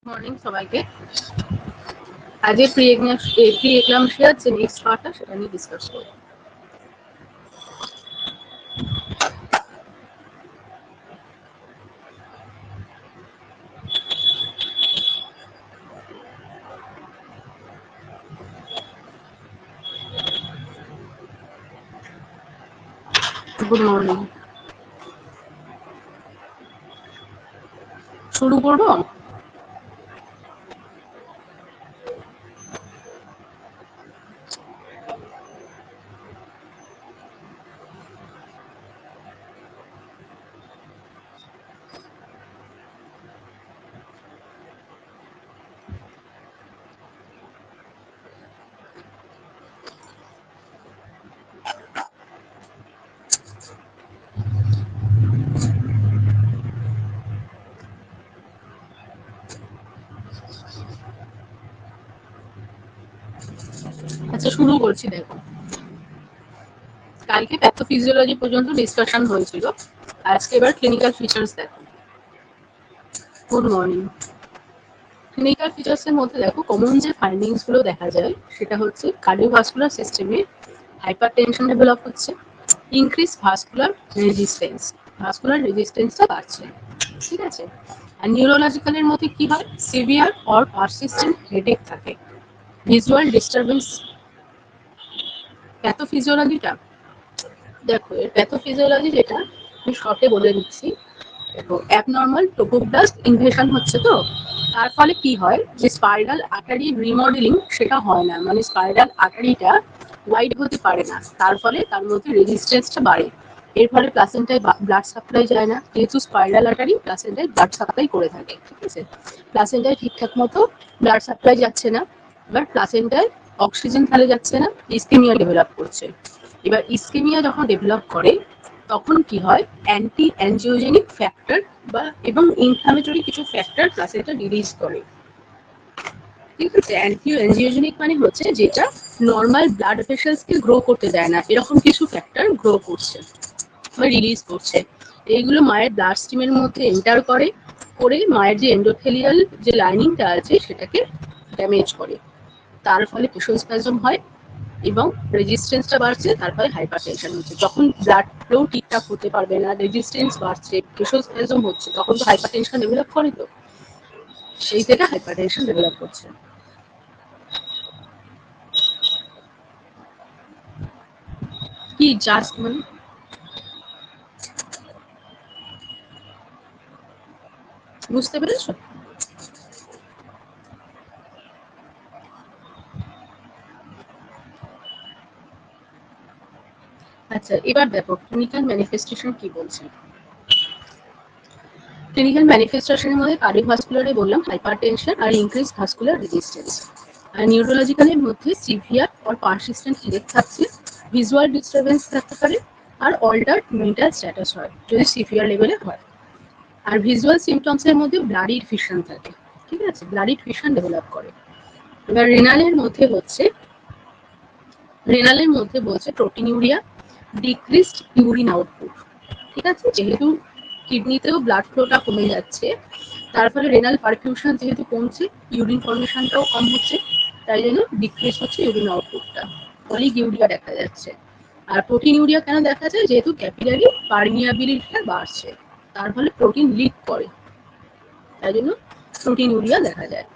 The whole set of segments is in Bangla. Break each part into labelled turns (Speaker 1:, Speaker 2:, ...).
Speaker 1: মর্নিং সবাইকে। আজকে প্রি এক্লাম্পসিয়ার যে নেক্সট পার্টটা সেটা নিয়ে ডিসকাস করব। Good morning. শুরু করব। আচ্ছা, শুরু করছি। দেখো, কালকে প্যাথোফিজিওলজি পর্যন্ত ডিসকাশন হয়েছিল, আজকে এবার ক্লিনিক্যাল ফিচার্স দেখো। Good morning. ক্লিনিক্যাল ফিচার্সের মধ্যে দেখো কমন যে ফাইন্ডিংস গুলো দেখা যায় সেটা হচ্ছে কার্ডিওভাস্কুলার সিস্টেমে হাইপার টেনশন ডেভেলপ হচ্ছে, ইনক্রিজ ভাস্কুলার রেজিস্ট্যান্সটা বাড়ছে। ঠিক আছে। আর নিউরোলজিক্যালের মধ্যে কি হয়, সিভিয়ার অর পারসিস্টেন্ট হেডেক থাকে, ভিজুয়াল ডিস্টারবেন্স। প্যাথোফিজিওলজিটা দেখো, এর প্যাথোফিজিওলজি যেটা আমি শর্টে বলে দিচ্ছি। অ্যাবনর্মাল টোপোব্লাস্ট ইনভেশন হচ্ছে, তো তার ফলে কি হয় যে স্পাইরাল আর্টারি রিমডেলিং সেটা হয় না, মানে স্পাইরাল আর্টারিটা ওয়াইড হতে পারে না, তার ফলে তার মধ্যে রেজিস্ট্যান্সটা বাড়ে। এর ফলে প্লাসেন্টায় ব্লাড সাপ্লাই যায় না, যেহেতু স্পাইরাল আর্টারি প্লাসেন্টায় ব্লাড সাপ্লাই করে থাকে। ঠিক আছে, প্লাসেন্টায় ঠিকঠাক মতো ব্লাড সাপ্লাই যাচ্ছে না, এবার প্লাসেন্টায় অক্সিজেন তাহলে যাচ্ছে না, ইসকেমিয়া ডেভেলপ করছে। এবার ইসকেমিয়া যখন ডেভেলপ করে তখন কি হয়, অ্যান্টি অ্যাঞ্জিওজেনিক ফ্যাক্টর এবং ইনফ্লামেটরি কিছু ফ্যাক্টর প্লাসেন্টা রিলিজ করে। ঠিক আছে, অ্যান্টি অ্যাঞ্জিওজেনিক মানে হচ্ছে যেটা নর্মাল ব্লাড ভেসেলসকে গ্রো করতে দেয় না, এরকম কিছু ফ্যাক্টর গ্রো করছে বা রিলিজ করছে। এইগুলো মায়ের ব্লাড স্ট্রিমের মধ্যে এন্টার করে মায়ের যে এন্ডোথেলিয়াল যে লাইনিংটা আছে সেটাকে ড্যামেজ করে, তার ফলে পেশোস্প্যাজম হয় এবং রেজিস্ট্যান্সটা বাড়ছে, তার ফলে হাইপারটেনশন হচ্ছে। যখন ব্লাড ফ্লো ঠিকঠাক হতে পারবে না, রেজিস্ট্যান্স বাড়ছে, পেশোস্প্যাজম হচ্ছে, তখন তো হাইপারটেনশন ডেভেলপ করে, তো সেই থেকে হাইপারটেনশন ডেভেলপ করছে। কি জাস্ট মানে বুঝতে পেরেছো? আচ্ছা, এবার দেখো ক্লিনিক্যাল ম্যানিফেস্টেশন কি বলছে। ক্লিনিক্যাল ম্যানিফেস্টেশনের মধ্যে কার্ডিওভাস্কুলারে বললাম হাইপারটেনশন আর ইনক্রিজ ভাস্কুলার রেজিস্ট্যান্স, আর নিউরোলজিক্যালের মধ্যে সিভিয়ার অর পারসিস্টেন্ট হেডেক থাকছে, ভিজুয়াল ডিস্টারবেন্স থাকতে পারে, আর অল্টার্ড মেন্টাল স্ট্যাটাস হয় যদি সিভিয়ার লেভেলে হয়। আর ভিজুয়াল সিমটমসের মধ্যে ব্লাডি ফিশন থাকে। ঠিক আছে, ব্লাডি ফিশন ডেভেলপ করে। এবার রেনালের মধ্যে বলছে প্রোটিনিউরিয়া, ডিক্রিজড ইউরিন আউটপুট। ঠিক আছে, যেহেতু কিডনিতেও ব্লাড ফ্লোটা কমে যাচ্ছে, তার ফলে রেনাল পারফিউশন যেহেতু কমছে, ইউরিন ফর্মেশনটাও কম হচ্ছে, তাই জন্য ডিক্রিজ হচ্ছে ইউরিন আউটপুটটা, অলিগিউরিয়া দেখা যাচ্ছে। আর প্রোটিনিউরিয়া কেন দেখা যায়, যেহেতু ক্যাপিলারি পারমিয়াবিলিটিটা বাড়ছে, তার ফলে প্রোটিন লিক করে, তাই জন্য প্রোটিনিউরিয়া দেখা যায়।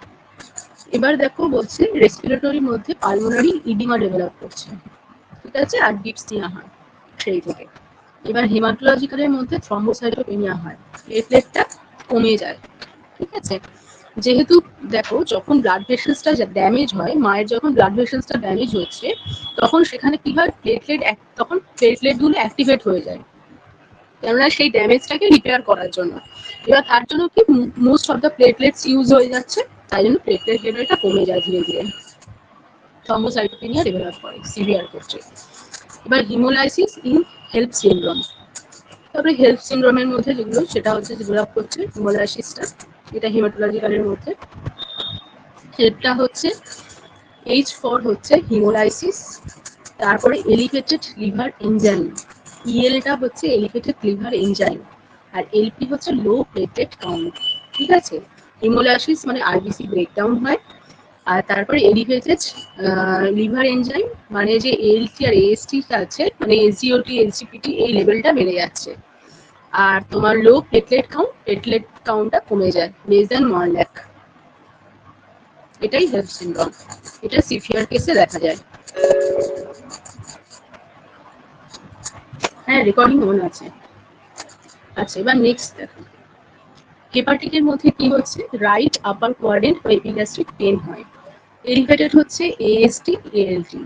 Speaker 1: এবার দেখো বলছে রেসপিরেটরির মধ্যে পালমোনারি ইডিমা ডেভেলপ করছে। ঠিক আছে, আর ডিপসিয়া হয় সেই থেকে। এবার হেমাটোলজিক্যালের মধ্যে থ্রম্বোসাইটোপেনিয়া হয়, প্লেটলেটটা কমে যায়। ঠিক আছে, যেহেতু দেখো যখন ব্লাড ভেসেলসটা ড্যামেজ হয়, মায়ের যখন ব্লাড ভেসেলসটা ড্যামেজ হচ্ছে, তখন সেখানে কি হয়, তখন প্লেটলেটগুলো অ্যাক্টিভেট হয়ে যায়, কেননা সেই ড্যামেজটাকে রিপেয়ার করার জন্য। এবার তার জন্য কি most of the platelets use হয়ে যাচ্ছে, তাই জন্য প্লেটলেট লেভেলটা কমে যায় ধীরে ধীরে, থ্রম্বোসাইটোপেনিয়া ডেভেলপ করে, সিভিয়ার ক্ষেত্রে। এবার হিমোলাইসিস ইন হেল্প সিনড্রোম, তারপরে হেল্প সিনড্রোমের মধ্যে যেগুলো সেটা হচ্ছে ডেভেলপ করছে হিমোলাইসিসটা, এটা হিমাটোলজিক্যালের মধ্যে। হেল্পটা হচ্ছে H4 হচ্ছে হিমোলাইসিস, তারপরে এলিভেটেড লিভার এনজাইম, ইএলটা হচ্ছে এলিভেটেড লিভার এনজাইম, আর এলপি হচ্ছে লো প্লেটলেট কাউন্ট। ঠিক আছে, হিমোলাইসিস মানে আরবিসি ব্রেকডাউন হয়, আর তারপরে এলিভেটেড লিভার এনজাইম মানে যে এলটি আর এএসটি আছে, মানে এসজিওটি এলসিপিটি এই লেভেলটা বেড়ে যাচ্ছে। আর তোমার লো প্লেটলেট কাউন্টটা কমে যায়, লেস দ্যান 1 লাখ। এটাই হেলথ সিনড্রোম, এটা সিভিয়ার কেসে দেখা যায়। হ্যাঁ, রেকর্ডিং অন আছে। আচ্ছা, এবার নেক্সট দেখো, হেপাটিকের মধ্যে কি হচ্ছে, রাইট আপার কোয়াড্রেন্ট বা এপিগ্যাস্ট্রিক পেন হয়, এলিভেটেড হচ্ছে AST ALT,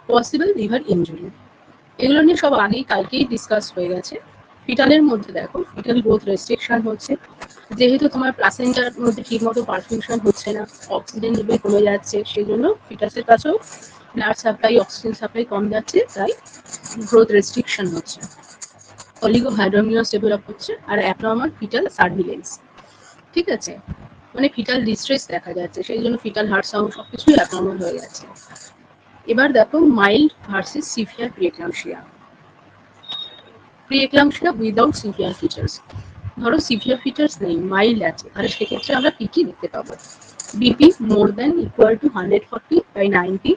Speaker 1: possible liver injury. এগুলো নিয়ে সব আগেই কালকেই ডিসকাস হয়ে গেছে। ফিটালের মধ্যে দেখো, ফিটাল গ্রোথ রেস্ট্রিকশন হচ্ছে, যেহেতু তোমার প্লাসেন্টার মধ্যে ঠিকমতো পারফিউশন হচ্ছে না, অক্সিজেন লেভেল কমে যাচ্ছে, সেই জন্য ফিটাসের কাছেও ব্লাড সাপ্লাই, অক্সিজেন সাপ্লাই কম যাচ্ছে, তাই গ্রোথ রেস্ট্রিকশন হচ্ছে। অলিগোহাইড্রোমিয়াস ডেভেলপ হচ্ছে, আর অ্যাবনর্মাল ফিটাল সার্ভিলেন্স। ঠিক আছে, মানে ফিটাল ডিস্ট্রেস দেখা যাচ্ছে, সেই জন্য ফিটাল হার্ট সাউন্ড সবকিছুই অ্যাবনর্মাল হয়ে যাচ্ছে। এবার দেখো mild versus severe preeclampsia. Preeclampsia without severe features. ধরো সিভিয়ার ফিচার্স নেই, মাইল্ড আছে, তাহলে সেক্ষেত্রে আমরা কি কি দেখতে পাবো? BP more than equal to 140/90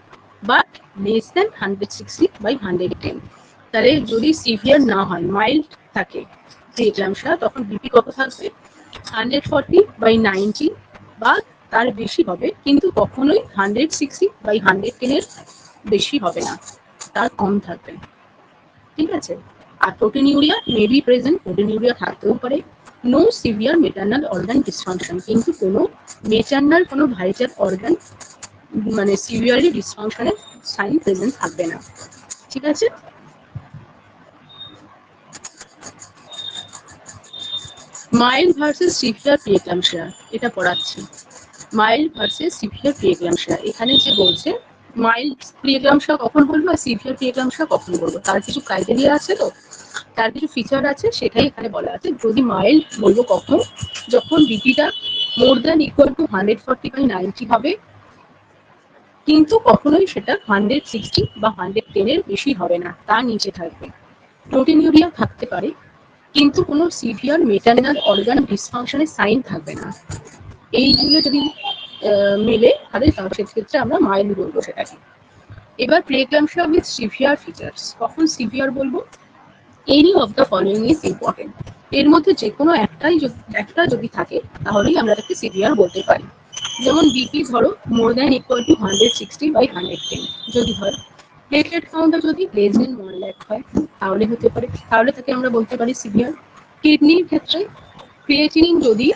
Speaker 1: but less than 160/110। তাহলে যদি সিভিয়ার না হয়, মাইল্ড থাকে প্রিএক্লাম্পসিয়া, তখন বিপি কত থাকবে? 140/90 বা তার বেশি হবে, কিন্তু কখনোই 160/110 এর বেশি হবে না, তার কম থাকবে। ঠিক আছে, আর proteinuria may be present, proteinuria থাকতেও পারে। No severe maternal organ dysfunction, কিন্তু কোনো মেটার্নাল কোনো ভাইটাল অর্গান মানে সিভিয়ারলি ডিসফাংশনের সাইন প্রেজেন্ট থাকবে না। ঠিক আছে, মাইল্ড ভার্সেস সিভিয়ার প্রিএক্লাম্পসিয়া এটা পড়াচ্ছি। মাইল্ড ভার্সেস সিভিয়ার প্রিএক্লাম্পসিয়া, এখানে যে বলছে মাইল্ড প্রিএক্লাম্পসিয়া কখন বলবো আর সিভিয়ার প্রিএক্লাম্পসিয়া কখন বলবো, তার কিছু ক্রাইটেরিয়া আছে, তো তার কিছু ফিচার আছে, সেটাই এখানে বলা আছে। যদি মাইল্ড বলবো কখন, যখন বিপিটা মোর দ্যান ইকুয়াল টু 140/90 হবে, কিন্তু কখনোই সেটা 160 বা 110 এর বেশি হবে না, তার নিচে থাকবে। প্রোটিনিউরিয়া থাকতে পারে, কিন্তু কোনো সিভিয়ার মেটার্নাল অর্গান ডিসফাংশনের সাইন থাকবে না। এইগুলো যদি মেলে, তাহলে সেক্ষেত্রে আমরা মাইল্ড বলবো সেটাকে। এবার প্রিএক্লাম্পসিয়া উইথ সিভিয়ার ফিচার্স, কখন সিভিয়ার বলবো? Any of the following is important, এর মধ্যে যে কোনো একটা যদি থাকে, তাহলেই আমরা তাকে সিভিয়ার বলতে পারি। যেমন বিপি ধরো মোর দ্যান ইকুয়াল টু 160/110 যদি হয়, প্লেটলেট কাউন্টটা যদি লেস দেন 1 লাখ হয়, তাহলে হতে পারে, তাহলে তাকে আমরা বলতে পারি সিভিয়ার। কিডনির ক্ষেত্রে ক্রিয়েটিনিন যদি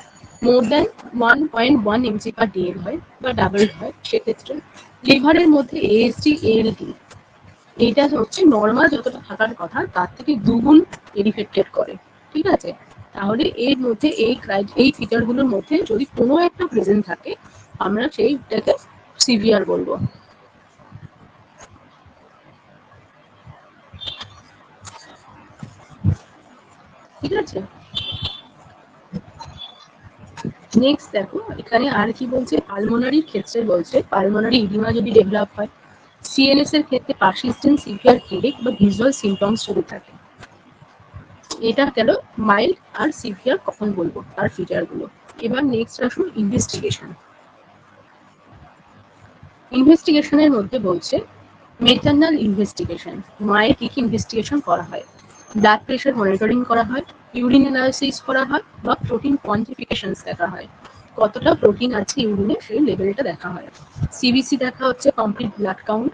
Speaker 1: মোর দ্যান 1.1 mg/dl হয় বা ডাবল হয়, সেক্ষেত্রে লিভারের মধ্যে এএসটি এএলটি এইটা হচ্ছে নর্মাল যতটা থাকার কথা, তার থেকে দুগুণ এলিভেটেড করে। ঠিক আছে, তাহলে এর মধ্যে এই ফিচারগুলোর মধ্যে যদি কোনো একটা প্রেজেন্ট থাকে, আমরা সেইটাকে সিভিয়ার বলবো। ঠিক আছে, নেক্সট দেখো এখানে আর কি বলছে, পালমোনারির ক্ষেত্রে বলছে পালমোনারি ইডিমা যদি ডেভেলপ হয়, সিএনএস এর ক্ষেত্রে পারসিস্টেন্ট সিভিয়ার হেডেক বা ভিজুয়াল সিমটমস যদি থাকে। এটা গেল মাইল্ড আর সিভিয়ার কখন বলবো, তার ফিচারগুলো। এবার নেক্সট আসুন ইনভেস্টিগেশন। ইনভেস্টিগেশনের মধ্যে বলছে মেটার্নাল ইনভেস্টিগেশন, মায়ের কি কি ইনভেস্টিগেশন করা হয়? ব্লাড প্রেশার মনিটরিং করা হয়, ইউরিন অ্যানালাইসিস করা হয়, বা প্রোটিন কোয়ান্টিফিকেশনস দেখা হয়, কতটা প্রোটিন আছে ইউরিনে সেই লেভেলটা দেখা হয়। সিবিসি দেখা হচ্ছে, complete blood count,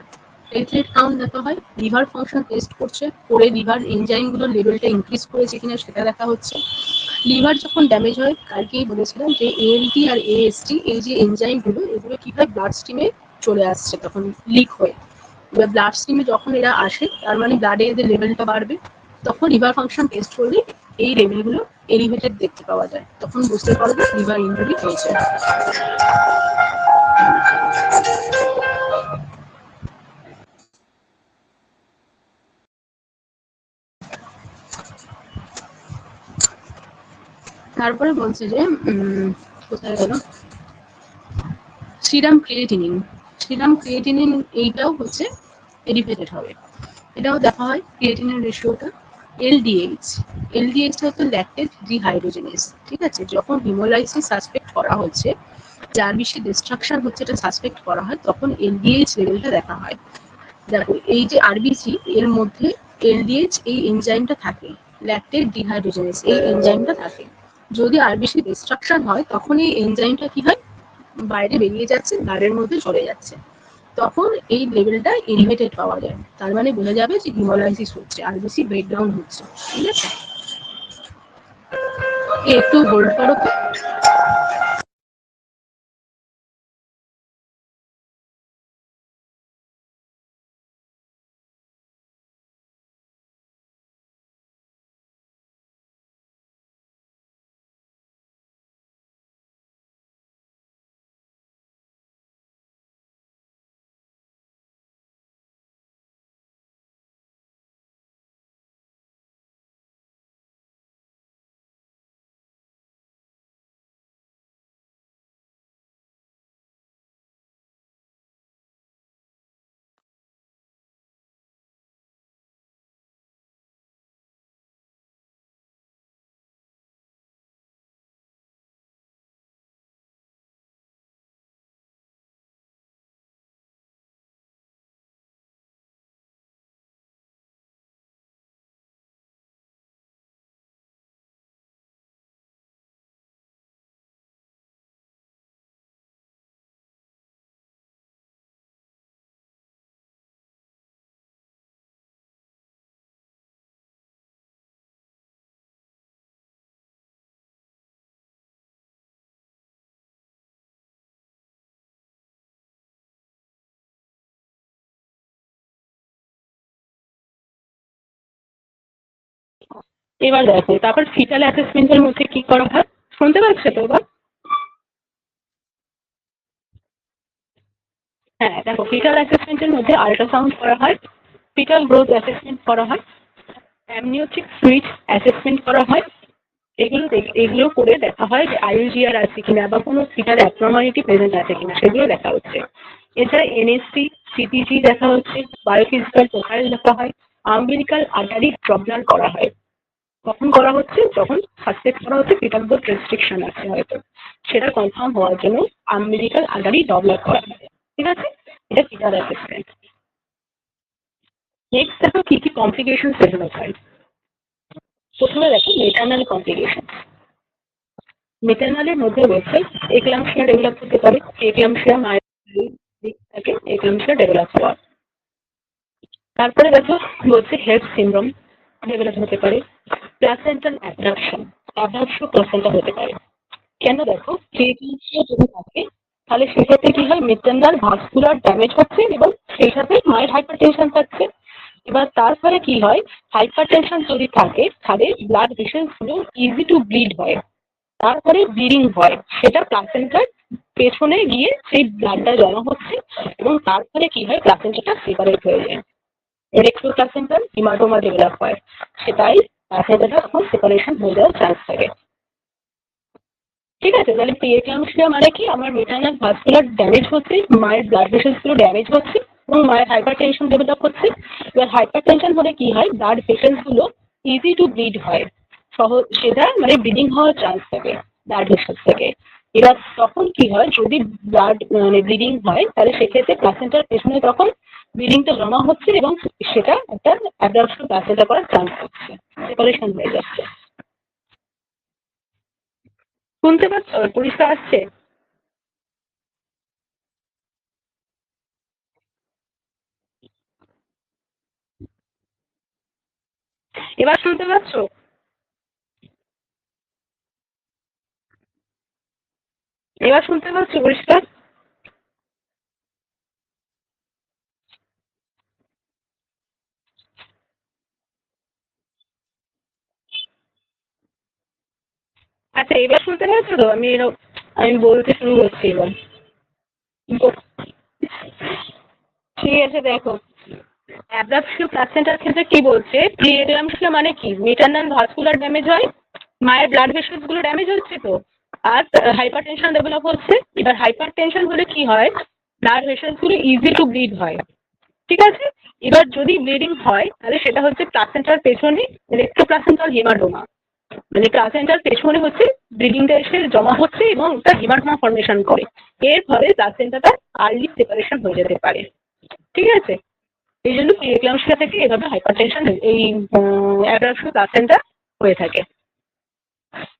Speaker 1: platelet count দেখা হয়, লিভার ফাংশন টেস্ট করছে, করে লিভার এনজাইমগুলোর লেভেলটা ইনক্রিজ করেছে কিনা সেটা দেখা হচ্ছে। লিভার যখন ড্যামেজ হয়, কালকেই বলেছিলাম যে এএলটি আর এএসটি এই যে এনজাইমগুলো, এগুলো কিভাবে ব্লাড স্ট্রিমে চলে আসছে, তখন লিক হয়ে। এবার ব্লাড স্ট্রিমে যখন এরা আসে, তার মানে ব্লাডে এদের লেভেলটা বাড়বে, তখন লিভার ফাংশন টেস্ট করলে এই লেভেলগুলো এলিভেটেড দেখতে পাওয়া যায়, তখন বুঝতে পারবে লিভার ইনজুরি হয়েছে। তারপরে বলছে যে কোথায় গেল, সিরাম ক্রিয়েটিনিন। সিরাম ক্রিয়েটিনিন এইটাও হচ্ছে এলিভেটেড হবে, এটাও দেখা হয় ক্রিয়েটিনিন রেশিওটা। এলডিএইচ, এলডিএইচটা হচ্ছে ল্যাকটেট ডিহাইড্রোজেনেস। ঠিক আছে, যখন হিমোলাইসিস সাসপেক্ট করা হচ্ছে, যে আরবিসি ডিস্ট্রাকশন হচ্ছে এটা সাসপেক্ট করা হয়, তখন এলডিএইচ লেভেলটা দেখা হয়। দেখো এই যে আরবিসি এর মধ্যে এলডিএইচ এই এনজাইমটা থাকে, ল্যাকটেট ডিহাইড্রোজেনেস এই এনজাইমটা থাকে। যদি আরবিসি ডিস্ট্রাকশন হয় তখন এই এনজাইমটা কি হয়, বাইরে বেরিয়ে যাচ্ছে, ব্লাডের মধ্যে চলে যাচ্ছে, তখন এই লেভেলটা এলিভেটেড পাওয়া যায়। তার মানে বোঝা যাবে যে হিমোলাইসিস হচ্ছে, আরবিসি ব্রেকডাউন হচ্ছে। ঠিক আছে, একটু হোল্ড করো তো। এবার দেখো তারপর ফিটাল অ্যাসেসমেন্টের মধ্যে কি করা হয়, শুনতে পাচ্ছ তো এবার? হ্যাঁ দেখো, ফিটাল অ্যাসেসমেন্টের মধ্যে আল্ট্রাসাউন্ড করা হয়, ফিটাল গ্রোথ অ্যাসেসমেন্ট করা হয়, অ্যামনিওটিক সুইচ অ্যাসেসমেন্ট করা হয়। এগুলো করে দেখা হয় যে আইইউজিআর আছে কিনা বা কোনো ফিটাল অ্যাবনর্মালিটি প্রেজেন্ট আছে কিনা, সেগুলো দেখা হচ্ছে। এছাড়া এনএসসি সিটিজি দেখা হচ্ছে, বায়োফিজিক্যাল প্রোফাইল দেখা হয়, আম্বিলিকাল আর্টারি ড্রপলার করা হয়। কখন করা হচ্ছে, যখন সাসপেক্ট করা হচ্ছে ফিটাল গ্রোথ রেস্ট্রিকশন আছে হয়তো, সেটা কনফার্ম হওয়ার জন্য আম্বিলিকাল আর্টারি ডপলার করা হয়। ঠিক আছে, এটা ফিটাল অ্যাসেসমেন্ট। নেক্সট দেখো কি কি কমপ্লিকেশন ডেভেলপ হয়। প্রথমে দেখো মেটার্নাল কমপ্লিকেশন। মেটার্নালের মধ্যে রয়েছে এক্লাম্পসিয়া ডেভেলপ হতে পারে, এক্লাম্পসিয়া মায়ের দিক থেকে এক্লাম্পসিয়া ডেভেলপ হওয়া। তারপরে দেখো বলছে হেড সিনড্রোম ডেভেলপ হতে পারে, প্লাসেন্টাল অ্যাবডাকশন, অ্যাবডাকশন প্লাসেন্টা হতে পারে। কেন, দেখো প্রিএক্লাম্পসিয়া যদি থাকে তাহলে সেক্ষেত্রে কি হয়, মেটার্নাল ভাস্কুলার ড্যামেজ হচ্ছে এবং সেই সাথে মায়ের হাইপারটেনশন থাকছে। এবার তারপরে কি হয়, হাইপারটেনশন যদি থাকে তাহলে ব্লাড ভেসেলস গুলো ইজি টু ব্লিড হয়, তারপরে ব্লিডিং হয়, সেটা প্লাসেন্টার পেছনে গিয়ে সেই ব্লাডটা জমা হচ্ছে এবং তারপরে কি হয়, প্লাসেন্টাটা সেপারেট হয়ে যায়, রেক্টো প্লাসেন্টাল হিমাটোমা ডেভেলপ হয়, সেটাই প্লাসেন্টাটা তখন সেপারেশন হয়ে যাওয়ার চান্স থাকে। ঠিক আছে, তাহলে প্রিএক্লাম্পসিয়া মানে কি, আমার মেটার্নাল ভাস্কুলার ড্যামেজ হচ্ছে, মায়ের ব্লাড ভেসেলস গুলো ড্যামেজ হচ্ছে এবং মায়ের হাইপারটেনশন ডেভেলপ হচ্ছে। এবার হাইপারটেনশন হলে কি হয়, ব্লাড ভেসেলস গুলো ইজি টু ব্লিড হয়, সহজ, সেটা মানে ব্লিডিং হওয়ার চান্স থাকে ব্লাড ভেসেলস থেকে। এবার তখন কি হয়, যদি ব্লাড মানে ব্লিডিং হয় তাহলে সেক্ষেত্রে প্লাসেন্টার পেছনে তখন ব্লিডিংটা জমা হচ্ছে এবং সেটা একটা অ্যাবডাকশন প্লাসেন্টা করার চান্স হচ্ছে, সেপারেশন হয়ে যাচ্ছে। শুনতে পাচ্ছ, পরিষ্কার আসছে? এবার শুনতে পাচ্ছ? এবার শুনতে পাচ্ছ পরিষ্কার? আচ্ছা এবার শুনতে পাচ্ছ তো? আমি বলতে শুরু করছি এবার। ঠিক আছে, দেখো অ্যাবডাকশন প্লাসেন্টার ক্ষেত্রে কি বলছে, প্রিএক্লাম্পসিয়া মানে কি, মেটার্নাল ভাস্কুলার ড্যামেজ হয়, মায়ের ব্লাড ভেসেলস গুলো ড্যামেজ হচ্ছে তো, আর হাইপারটেনশন ডেভেলপ হচ্ছে। এবার হাইপারটেনশন হলে কি হয়, ব্লাড ভেসেলস গুলো ইজি টু ব্লিড হয়। ঠিক আছে, এবার যদি ব্লিডিং হয় তাহলে সেটা হচ্ছে প্লাসেন্টার পেছনে রেক্টোপ্লাসেন্টাল হেমাটোমা। মানে প্লাসেন্টার পেছনে হচ্ছে ব্লিডিংটা এসে জমা হচ্ছে এবং একটা হিমাটোমা ফর্মেশন করে, এর ফলে প্লাসেন্টাটা আর্লি সেপারেশন হয়ে যেতে পারে। ঠিক আছে, এই জন্য প্রিএক্লাম্পসিয়া থেকে এভাবে হাইপারটেনশন এই অ্যাডাল্টস প্লাসেন্টা হয়ে থাকে।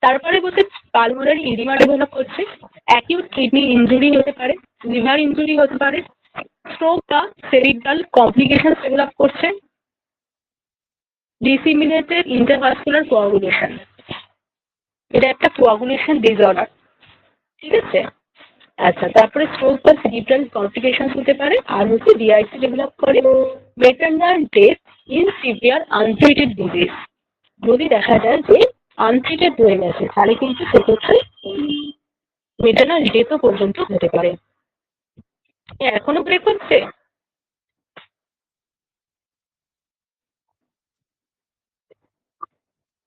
Speaker 1: তারপরে বলতে পালমোনারি ইডিমা ডেভেলপ করছে, অ্যাকিউট কিডনি ইনজুরি হতে পারে, লিভার ইনজুরি হতে পারে, স্ট্রোক বা সেরিব্রাল কমপ্লিকেশন ডেভেলপ করছে, ডিসিমিনেটেড ইন্টারভাস্কুলার কোয়াগুলেশন, এটা একটা কোয়াগুলেশন ডিসঅর্ডার। ঠিক আছে, আচ্ছা, তারপরে স্ট্রোক বা সেরিব্রাল কমপ্লিকেশন হতে পারে, আর হচ্ছে ডিআইসি ডেভেলপ করে, maternal death in severe untreated disease, যদি দেখা যায় যে আনট্রিটেড হয়ে গেছে তাহলে কিন্তু সেক্ষেত্রে মেটারনাল ডেথও পর্যন্ত হতে পারে। এখনো ব্রেক হচ্ছে?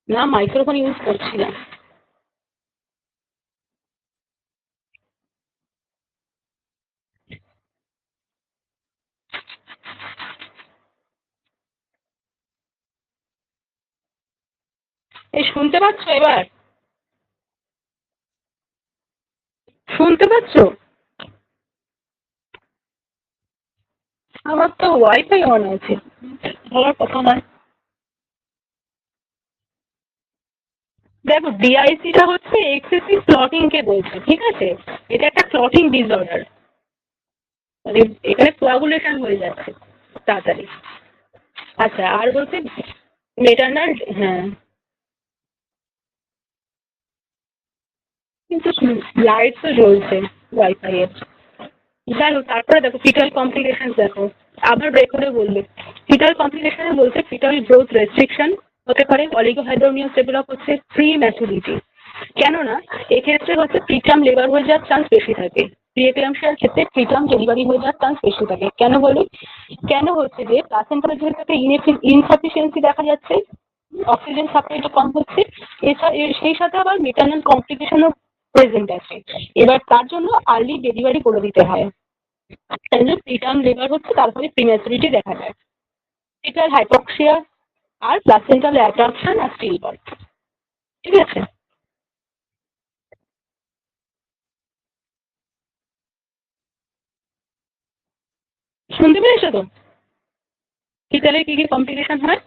Speaker 1: না, মাইক্রোফোন ইউজ করছি না। এই শুনতে পাচ্ছ এবার? শুনতে পাচ্ছ? আমার তো ওয়াইফাই অন আছে, ধরার কথা নয়। দেখো, ডিআইসিটা হচ্ছে এক্সেসিভ ক্লটিং কে বলছে, ঠিক আছে? এটা একটা ক্লটিং ডিসঅর্ডার, মানে এখানে কোয়াগুলেশন হয়ে যাচ্ছে তাড়াতাড়ি। আচ্ছা, আর বলছে মেটারনাল, হ্যাঁ, কিন্তু লাইট তো জ্বলছে ওয়াইফাই এর। যাই হোক, তারপরে দেখো ফিটাল কমপ্লিকেশন, দেখো আবার ব্রেক করে বলবে। ফিটাল কমপ্লিকেশনে বলছে ফিটাল গ্রোথ রেস্ট্রিকশন হতে পারে, অলিগোহাইড্রোমিয়াস ডেভেলপ হচ্ছে, প্রি ম্যাচুরিটি, কেননা এক্ষেত্রে হচ্ছে প্রিটার্ম লেবার হয়ে যাওয়ার চান্স বেশি থাকে, প্রিএক্লাম্পসিয়ার ক্ষেত্রে প্রিটার্ম ডেলিভারি হয়ে যাওয়ার চান্স বেশি থাকে। কেন বলি? কেন হচ্ছে যে প্লাসেন্টার যেহেতু একটা ইনসাফিসিয়েন্সি দেখা যাচ্ছে, অক্সিজেন সাপ্লাইটা কম হচ্ছে, সেই সাথে আবার মেটারনাল কমপ্লিকেশনও প্রেজেন্ট আছে। এবার তার জন্য আর্লি ডেলিভারি করে দিতে হয়, তাই জন্য প্রিটার্ম লেবার হচ্ছে, তারপরে প্রিম্যাচুরিটি দেখা যায়। ফিটাল হাইপক্সিয়া আর প্লাসেন্টাল অ্যাট্রাকশন আর স্টিল বার্থ। ঠিক আছে, শুনতে পেরেছো তো? ফিটালের কি কি কমপ্লিকেশন হয়?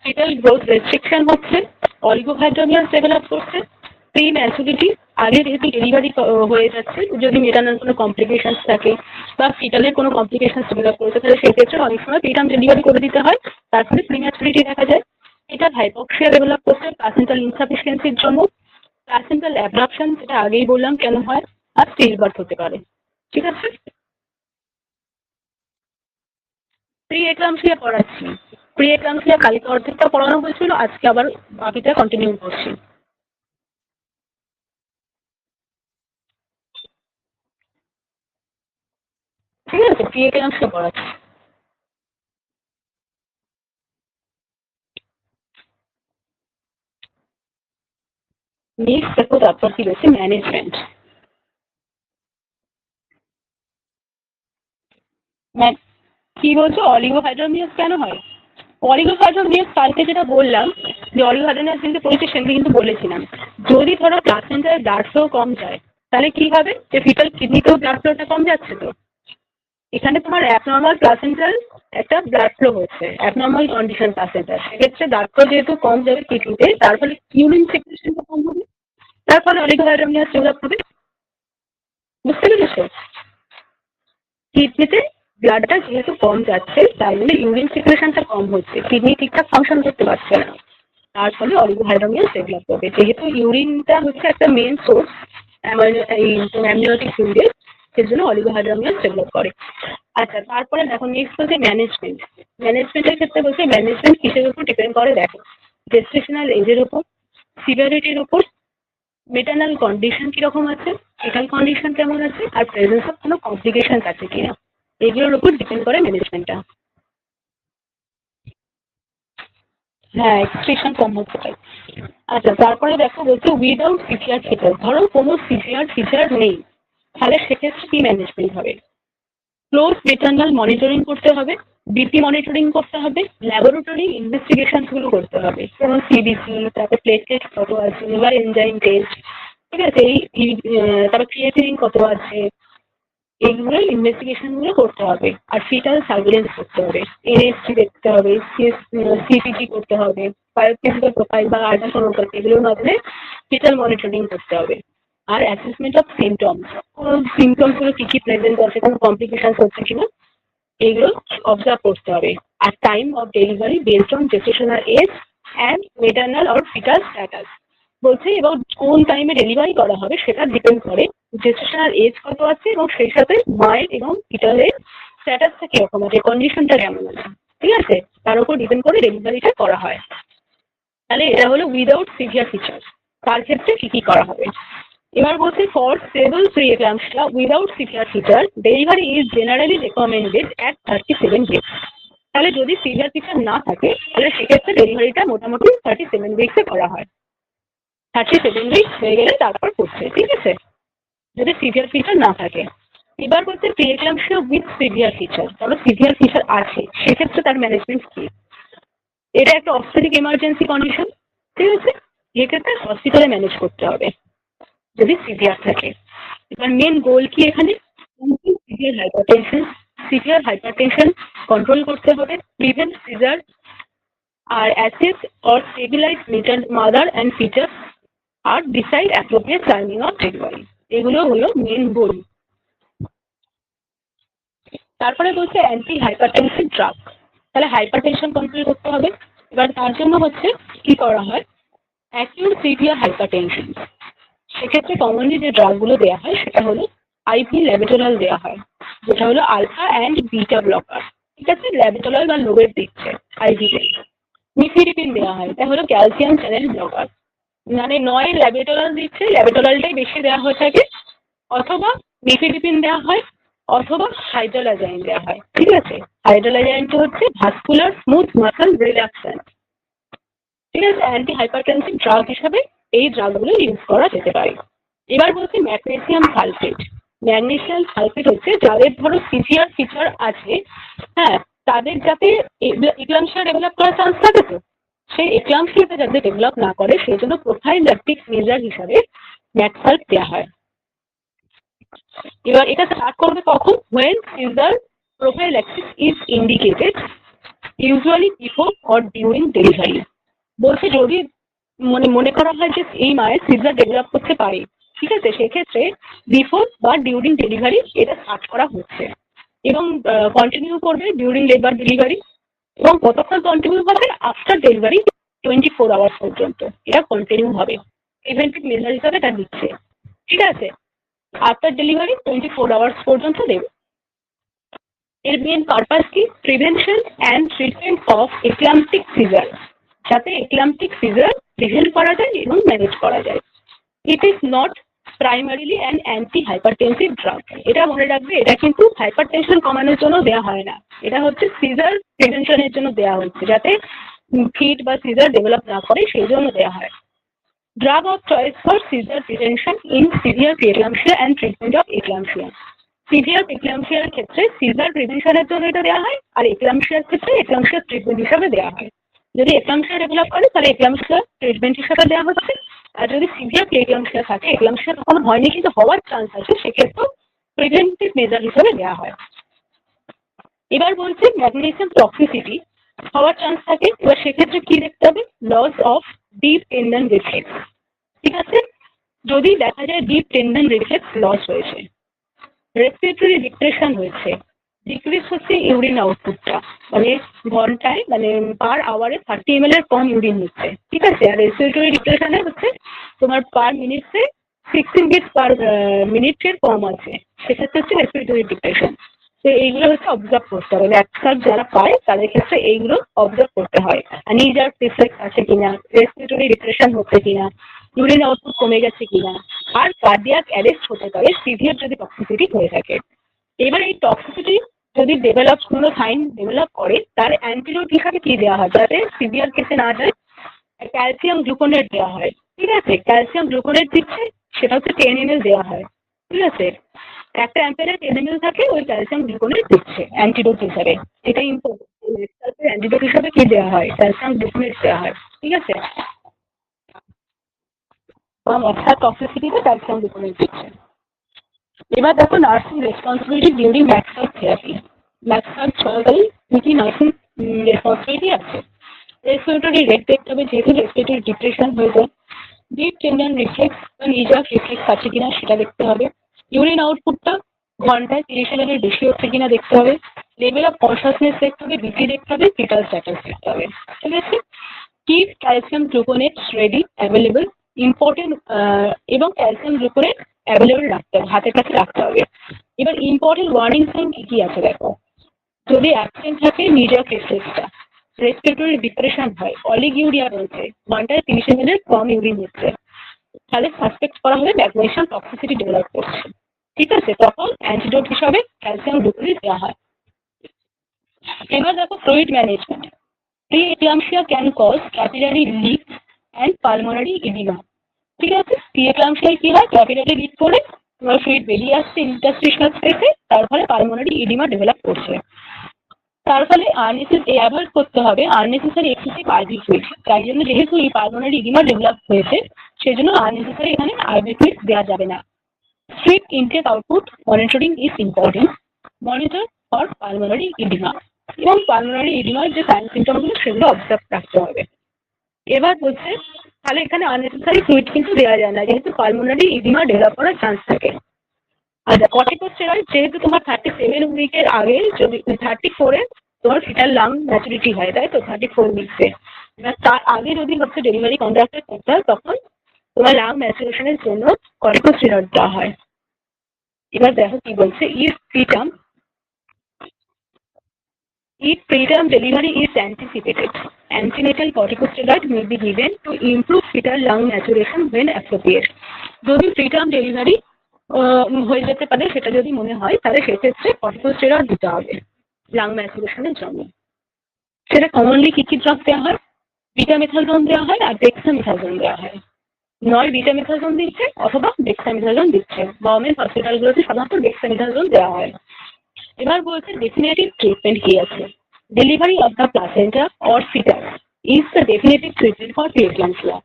Speaker 1: ফিটাল গ্রোথ রেস্ট্রিকশন হচ্ছে, অলিগোহাইড্রোমিয়াস ডেভেলপ করছে, প্রি ম্যাচুরিটি, আগে যেহেতু ডেলিভারি হয়ে যাচ্ছে, যদি মেটার্নাল কোনো কমপ্লিকেশন থাকে বা ফিটালের কোনো কমপ্লিকেশন ডেভেলপ করেছে, তাহলে সেই ক্ষেত্রে অনেক সময় প্রিটার্ম ডেলিভারি করে দিতে হয়, তারপরে প্রি ম্যাচুরিটি দেখা যায়। ফিটাল হাইপক্সিয়া ডেভেলপ করছে প্লাসেন্টাল ইনসাফিসিয়েন্সির জন্য, প্লাসেন্টাল অ্যাব্রাপশন, যেটা আগেই বললাম কেন হয়, আর স্টিল বার্থ হতে পারে। ঠিক আছে, প্রি এক্লাম্পসিয়া পড়াচ্ছি। প্রি এক্লাম্পসিয়া কালকে অর্ধেকটা পড়ানো হয়েছিল, আজকে আবার বাকিটা কন্টিনিউ করছি। ঠিক আছে, প্রি এক্লাম্পসিয়া পড়াচ্ছি। নেক্সট দেখো, তারপর কি রয়েছে, ম্যানেজমেন্ট। কি বলছো, অলিগোহাইড্রোমিয়াস কেন হয়? অলিগোহাইড্রোমিয়াস কালকে যেটা বললাম, যে অলিগোহাইড্রোমিয়াস কিন্তু পড়েছে, সেদিন কিন্তু বলেছিলাম যদি ধরো প্লাসেন্টায় ব্লাড ফ্লো কম যায়, তাহলে কি হবে, যে ফিটাল কিডনিতেও ব্লাড ফ্লোটা কম যাচ্ছে, তো এখানে তোমার অ্যাবনর্মাল প্লাসেন্টাল একটা ব্লাড ফ্লো হচ্ছে, অ্যাবনর্মাল কন্ডিশন প্লাসেন্টাল, সেক্ষেত্রে ব্লাড ফ্লো যেহেতু কম যাবে কিডনিতে, তার ফলে ইউরিন সেক্রেশনটা কম হবে, তার ফলে অলিগোহাইড্রোমিয়াস ডেভেলপ হবে। বুঝতে পেরেছো? কিডনিতে ব্লাডটা যেহেতু কম যাচ্ছে, তাই জন্য ইউরিন সিক্রেশনটা কম হচ্ছে, কিডনি ঠিকঠাক ফাংশন করতে পারছে না, তার ফলে অলিগোহাইড্রোমিয়াস ডেভেলপ করবে। যেহেতু ইউরিনটা হচ্ছে একটা মেন সোর্স এই অ্যামনিওটিক ফ্লুইডের, সেজন্য অলিগোহাইড্রোমিয়াস ডেভেলপ করে। আচ্ছা, তারপরে দেখো নেক্সট হচ্ছে ম্যানেজমেন্ট। ম্যানেজমেন্টের ক্ষেত্রে বলছে ম্যানেজমেন্ট কিসের উপর ডিপেন্ড করে, দেখো জেস্টেশনাল এজের উপর, সিভিয়ারিটির উপর, মেটার্নাল কন্ডিশন কিরকম আছে, ফিটাল কন্ডিশন কেমন আছে, আর প্রেজেন্স অফ কোনো কমপ্লিকেশন আছে কিনা, এগুলোর উপর ডিপেন্ড করে ম্যানেজমেন্টটা। হ্যাঁ, এক্সপ্রেশন কম হতে পারে। আচ্ছা, তারপরে দেখো বলছে উইদাউট সিভিয়ার ফিচার, ধরো কোনো সিভিয়ার ফিচার নেই, তাহলে সেক্ষেত্রে কি ম্যানেজমেন্ট হবে? ক্লোজ মেটার্নাল মনিটরিং করতে হবে, বিপি মনিটরিং করতে হবে, ল্যাবরেটরি ইনভেস্টিগেশন গুলো করতে হবে, যেমন সিবিসি, তারপরে প্লেটলেট কত আছে, লিভার এনজাইম টেস্ট, ঠিক আছে, তারপর ক্রিয়েটিনিন কত আছে, এইগুলো ইনভেস্টিগেশন গুলো করতে হবে। আর ফিটাল সার্ভিলেন্স করতে হবে, এনএসজি দেখতে হবে, সিপিজি করতে হবে, বায়োকেমিক্যাল প্রোফাইল বা আল্ট্রাসোনোগ্রাফি এগুলোর মাধ্যমে ফিটাল মনিটরিং করতে হবে। আর অ্যাসেসমেন্ট অফ সিমটমস, কোন সিমটমস গুলো কি প্রেজেন্ট আছে, কোনো কমপ্লিকেশন হচ্ছে কিনা, এইগুলো অবজার্ভ করতে হবে। আর time of delivery based on gestational age and maternal or fetal status বলছে, এবং কোন টাইমে ডেলিভারি করা হবে সেটা ডিপেন্ড করে জেস্টেশনাল এজ কত আছে এবং সেই সাথে মায়ের এবং ফিটালের স্ট্যাটাসটা কিরকম আছে, কন্ডিশনটা কেমন আছে, ঠিক আছে, তার উপর ডিপেন্ড করে ডেলিভারিটা করা হয়। তাহলে এটা হলো উইদাউট সিভিয়ার ফিচার, তার ক্ষেত্রে কি কি করা হবে। এবার বলছে for stable pre-eclampsia without severe feature delivery is generally recommended at 37 weeks. তাহলে যদি সিভিয়ার ফিচার না থাকে তাহলে সেক্ষেত্রে ডেলিভারিটা মোটামুটি 37 উইকসে করা হয়। 37 উইকস হয়ে গেলে তারপর করছে, ঠিক আছে, যদি সিভিয়ার ফিচার না থাকে। এবার বলছে প্রি-এক্লাম্পসিয়া উইথ সিভিয়ার ফিচার, তাহলে সিভিয়ার ফিচার আছে সেক্ষেত্রে তার ম্যানেজমেন্ট কি। এটা একটা অবস্টেট্রিক এমার্জেন্সি কন্ডিশন, ঠিক আছে, এক্ষেত্রে হসপিটালে ম্যানেজ করতে হবে যদি সিভিয়ার থাকে। এবার মেন গোল কি এখানে, সিভিয়ার হাইপারটেনশন কন্ট্রোল করতে হবে, প্রিভেন্ট সিজার, আর assess or stabilize mother and fetus, আর decide appropriate timing of delivery. এগুলো হলো মেন গোল। তারপরে বলছে অ্যান্টি হাইপারটেনসিভ ড্রাগ, তাহলে হাইপারটেনশন কন্ট্রোল করতে হবে। এবার তার জন্য হচ্ছে কি করা হয়, অ্যাকিউট সিভিয়ার হাইপারটেনশন, সেক্ষেত্রে কমনলি যে ড্রাগগুলো দেওয়া হয় সেটা হলো আইভি ল্যাবেটোরাল দেওয়া হয়, যেটা হলো আলফা অ্যান্ড বিটা ব্লকার, ঠিক আছে, ল্যাবেটোরাল বা লোবেট দিচ্ছে আইভি। নিফিডিপিন দেওয়া হয়, এটা হলো ক্যালসিয়াম চ্যানেল ব্লকার, মানে নয় ল্যাবেটোরাল দিচ্ছে, ল্যাবেটোরালটাই বেশি দেওয়া হয়ে থাকে, অথবা নিফিডিপিন দেওয়া হয়, অথবা হাইড্রোলাজাইন দেওয়া হয়, ঠিক আছে। হাইড্রোলাজাইনটা হচ্ছে ভাস্কুলার স্মুথ মাসল রিল্যাক্সেন্ট, ঠিক আছে, অ্যান্টি হাইপারটেনসিভ ড্রাগ হিসাবে এই ড্রাগগুলো ইউজ করা যেতে পারে। এবার বলছি ম্যাগনেসিয়াম সালফেট। ম্যাগনেসিয়াম সালফেট হচ্ছে যাদের ধরো সিভিয়ার ফিচার আছে, হ্যাঁ, তাদের যাতে এক্লাম্পসিয়া ডেভেলপ করার চান্স থাকে, তো সেই এক্লাম্পসিয়াটা যাতে ডেভেলপ না করে সেই জন্য প্রোফাইল্যাকটিক মেজার হিসাবে ম্যাকসাল্ট দেওয়া হয়। এবার এটা স্টার্ট করবে কখন, when seizure prophylaxis is indicated, usually before or during delivery। বলছে যদি মনে করা হয় যে এই মায়ের সিজার ডেভেলপ করতে পারে, ঠিক আছে, সেক্ষেত্রে বিফোর বা ডিউরিং ডেলিভারি এটা স্টার্ট করা হচ্ছে, এবং কন্টিনিউ করবে ডিউরিং লেবার ডেলিভারি, এবং কতক্ষণ কন্টিনিউ হবে, আফটার ডেলিভারি 24 আওয়ার্স পর্যন্ত এটা কন্টিনিউ হবে, প্রিভেন্টিভ মেজার হিসাবে এটা দিচ্ছে, ঠিক আছে, আফটার ডেলিভারি 24 আওয়ার্স পর্যন্ত দেবে। এর মেন পারপাস কি, prevention and treatment of eclamptic seizure, যাতে এক্লাম্পটিক সিজার প্রিভেন্ট করা যায় এবং ম্যানেজ করা যায়। It is not primarily an anti hypertensive drug, এটা মনে রাখবে, এটা কিন্তু হাইপারটেনশন কমানোর জন্য দেওয়া হয় না, এটা হচ্ছে সিজার প্রিভেনশনের জন্য দেওয়া হচ্ছে, যাতে ফিট বা সিজার ডেভেলপ না করে সেই জন্য দেওয়া হয়। Drug of choice for seizure prevention in severe preeclampsia and treatment of eclampsia. Severe এক্লাম্পসিয়ার ক্ষেত্রে সিজার প্রিভেনশনের জন্য এটা দেওয়া হয়, আর এক্লাম্পসিয়ার ক্ষেত্রে এক্লাম্পসিয়ার ট্রিটমেন্ট হিসাবে দেওয়া হয়। যদি এক্লাম্পসিয়া ডেভেলপ করে তাহলে এক্লাম্পসিয়া ট্রিটমেন্ট হিসাবে দেওয়া হচ্ছে, আর যদি সিভিয়ার প্রি-এক্লাম্পসিয়া থাকে, এক্লাম্পসিয়া কখনো হয়নি কিন্তু হওয়ার চান্স আছে, সেক্ষেত্রেও প্রিভেন্টিভ মেজার হিসাবে দেওয়া হয়। এবার বলছে ম্যাগনেসিয়াম টক্সিসিটি হওয়ার চান্স থাকে, এবার সেক্ষেত্রে কি দেখতে হবে, loss of deep tendon reflex, ঠিক আছে, যদি দেখা যায় ডিপ টেন্ডন রিফ্লেক্স লস হয়েছে, রেসপিরেটরি ডিপ্রেশন হয়েছে, ডিক্রিজ হচ্ছে ইউরিন আউটপুটটা, মানে ঘন্টায় মানে পার আওয়ারে 30 ml এর কম ইউরিন হচ্ছে, ঠিক আছে, আর রেসপিরেটরি ডিপ্রেশনে হচ্ছে তোমার পার মিনিটে 16 বিট পার মিনিটের কম আছে, সেক্ষেত্রে হচ্ছে রেসপিরেটরি ডিপ্রেশন। তো এইগুলো হচ্ছে অবজার্ভ করতে হবে, ম্যাক্সার যারা পায় তাদের ক্ষেত্রে এইগুলো অবজার্ভ করতে হয়, নিজার রিফ্লেক্স আছে কিনা, রেসপিরেটরি ডিপ্রেশন হচ্ছে কিনা, ইউরিন আউটপুট কমে গেছে কিনা, আর কার্ডিয়াক অ্যারেস্ট হতে পারে সিভিয়ার যদি টক্সিসিটি হয়ে থাকে। এবার এই টক্সিসিটি যদি ডেভেলপ, কোনো সাইন ডেভেলপ করে, তার অ্যান্টিডোট হিসাবে কি দেওয়া হয় যাতে সিভিয়ার কেসে না যায়, ক্যালসিয়াম গ্লুকোনেট দেওয়া হয়, ঠিক আছে, ক্যালসিয়াম গ্লুকোনেট দিচ্ছে, সেটা হচ্ছে 10 ml দেওয়া হয়, ঠিক আছে। একটা অ্যাম্পেয়ারে 10 ml থাকে, ওই ক্যালসিয়াম গ্লুকোনেট দিচ্ছে অ্যান্টিডোট হিসাবে। এটা ইম্পর্টেন্ট, অ্যান্টিডোট হিসাবে কি দেওয়া হয়? ক্যালসিয়াম গ্লুকোনেট দেওয়া হয়, ঠিক আছে? মশার টক্সিসিটিতে ক্যালসিয়াম গ্লুকোনেট দিচ্ছে। এবার দেখো নার্সিং রেসপন্সিবিলিটি ডিউরিং ম্যাক্সার থেরাপি। ম্যাক্সার চলাকালীন কি কি নার্সিং রেসপন্সিবিলিটি আছে? রেসপিরেটরি রেট দেখতে হবে, যেহেতু রেসপিরেটরি ডিপ্রেশন হয়ে যায়। ডিপ টেন্ডার রিফ্লেক্স বা নিজাক রিফ্লেক্স আছে কিনা সেটা দেখতে হবে। ইউরিন আউটপুটটা ঘন্টায় 30,000 এর বেশি হচ্ছে কিনা দেখতে হবে। লেভেল অফ কনসাসনেস দেখতে হবে, বিপি দেখতে হবে, ফিটাল স্ট্যাটাস দেখতে হবে, ঠিক আছে? Keep calcium gluconate ready available, important, এবং ক্যালসিয়াম গ্লুকোনেট অ্যাভেলেবল রাখতে হবে, হাতের কাছে রাখতে হবে। এবার ইম্পর্টেন্ট ওয়ার্নিং সাইন কি কি আছে দেখো। যদি অ্যাবসেন্ট থাকে নিজাক রিফ্লেক্সটা, রেসপিরেটরি ডিপ্রেশন হয়, অলিগিউরিয়া রয়েছে, ঘন্টায় 30 ml এর কম ইউরিন হচ্ছে, তাহলে সাসপেক্ট করা হবে ম্যাগনেসিয়াম টক্সিসিটি ডেভেলপ করছে, ঠিক আছে? তখন অ্যান্টিডোট হিসাবে ক্যালসিয়াম গ্লুকোনেট দেওয়া হয়। এবার দেখো fluid management. Preeclampsia can cause capillary leak and pulmonary oedema, ঠিক আছে? প্রি-এক্লাম্পসিয়ায় কি হয়? ক্যাপিলারি লিক করে তোমার ফ্লুইড বেরিয়ে আসছে ইন্টারস্টিশনাল স্পেসে, তার ফলে পালমোনারি এডিমা ডেভেলপ করছে। তার ফলে অ্যাভয়েড করতে হবে আননেসেসারি এক্সেসিভ আইভি ফ্লুইড। তাই জন্য যেহেতু এই পালমোনারি এডিমা ডেভেলপ হয়েছে, সেই জন্য আননেসেসারি এখানে আইভি ফ্লুইড দেওয়া যাবে না। Strict intake output monitoring is important. Monitor for pulmonary edema এবং পালমোনারি এডিমার যে সাইন সিমটমগুলো সেগুলো অবজার্ভ রাখতে হবে। এবার বলছে তাহলে এখানে আননেসেসারি ফ্লুইড কিন্তু দেওয়া যায় না, যেহেতু পালমোনারি এডিমা ডেভেলপ করার চান্স থাকে। আচ্ছা, কর্টিকোস্টেরয়েড যেহেতু তোমার 37 উইকের আগে, যদি 34-এ তোমার ফিটাল লাং ম্যাচুরিটি হয়, তাই তো 34 উইকসে, এবার তার আগে যদি হচ্ছে ডেলিভারি কন্ট্রাক্টেড করতে হয়, তখন তোমার লাং ম্যাচুরেশনের জন্য কর্টিকোস্টেরয়েড দেওয়া হয়। এবার দেখো কি বলছে, if preterm delivery is anticipated, antenatal corticosteroid may be given to improve fetal lung maturation when appropriate. যদি preterm delivery হয়ে যেতে পারে, সেটা যদি মনে হয়, তাহলে সেক্ষেত্রে কর্টিকোস্টেরয়েড দিতে হবে লাং ম্যাচুরেশনের জন্য। সেটা কমনলি কি কি ড্রাগ দেওয়া হয়? বিটামেথালজন দেওয়া হয় আর ডেক্সামেথাসোন দেওয়া হয়। নয় বিটামেথাসোন দিচ্ছে অথবা ডেক্সামেথাসোন দিচ্ছে। গভর্নমেন্ট হসপিটালগুলোতে সাধারণত ডেক্সামেথাসোন দেওয়া হয়। এবার বলছে ডেফিনেটিভ ট্রিটমেন্ট কি আছে। Delivery of the placenta or fetus is the definitive treatment for preeclampsia,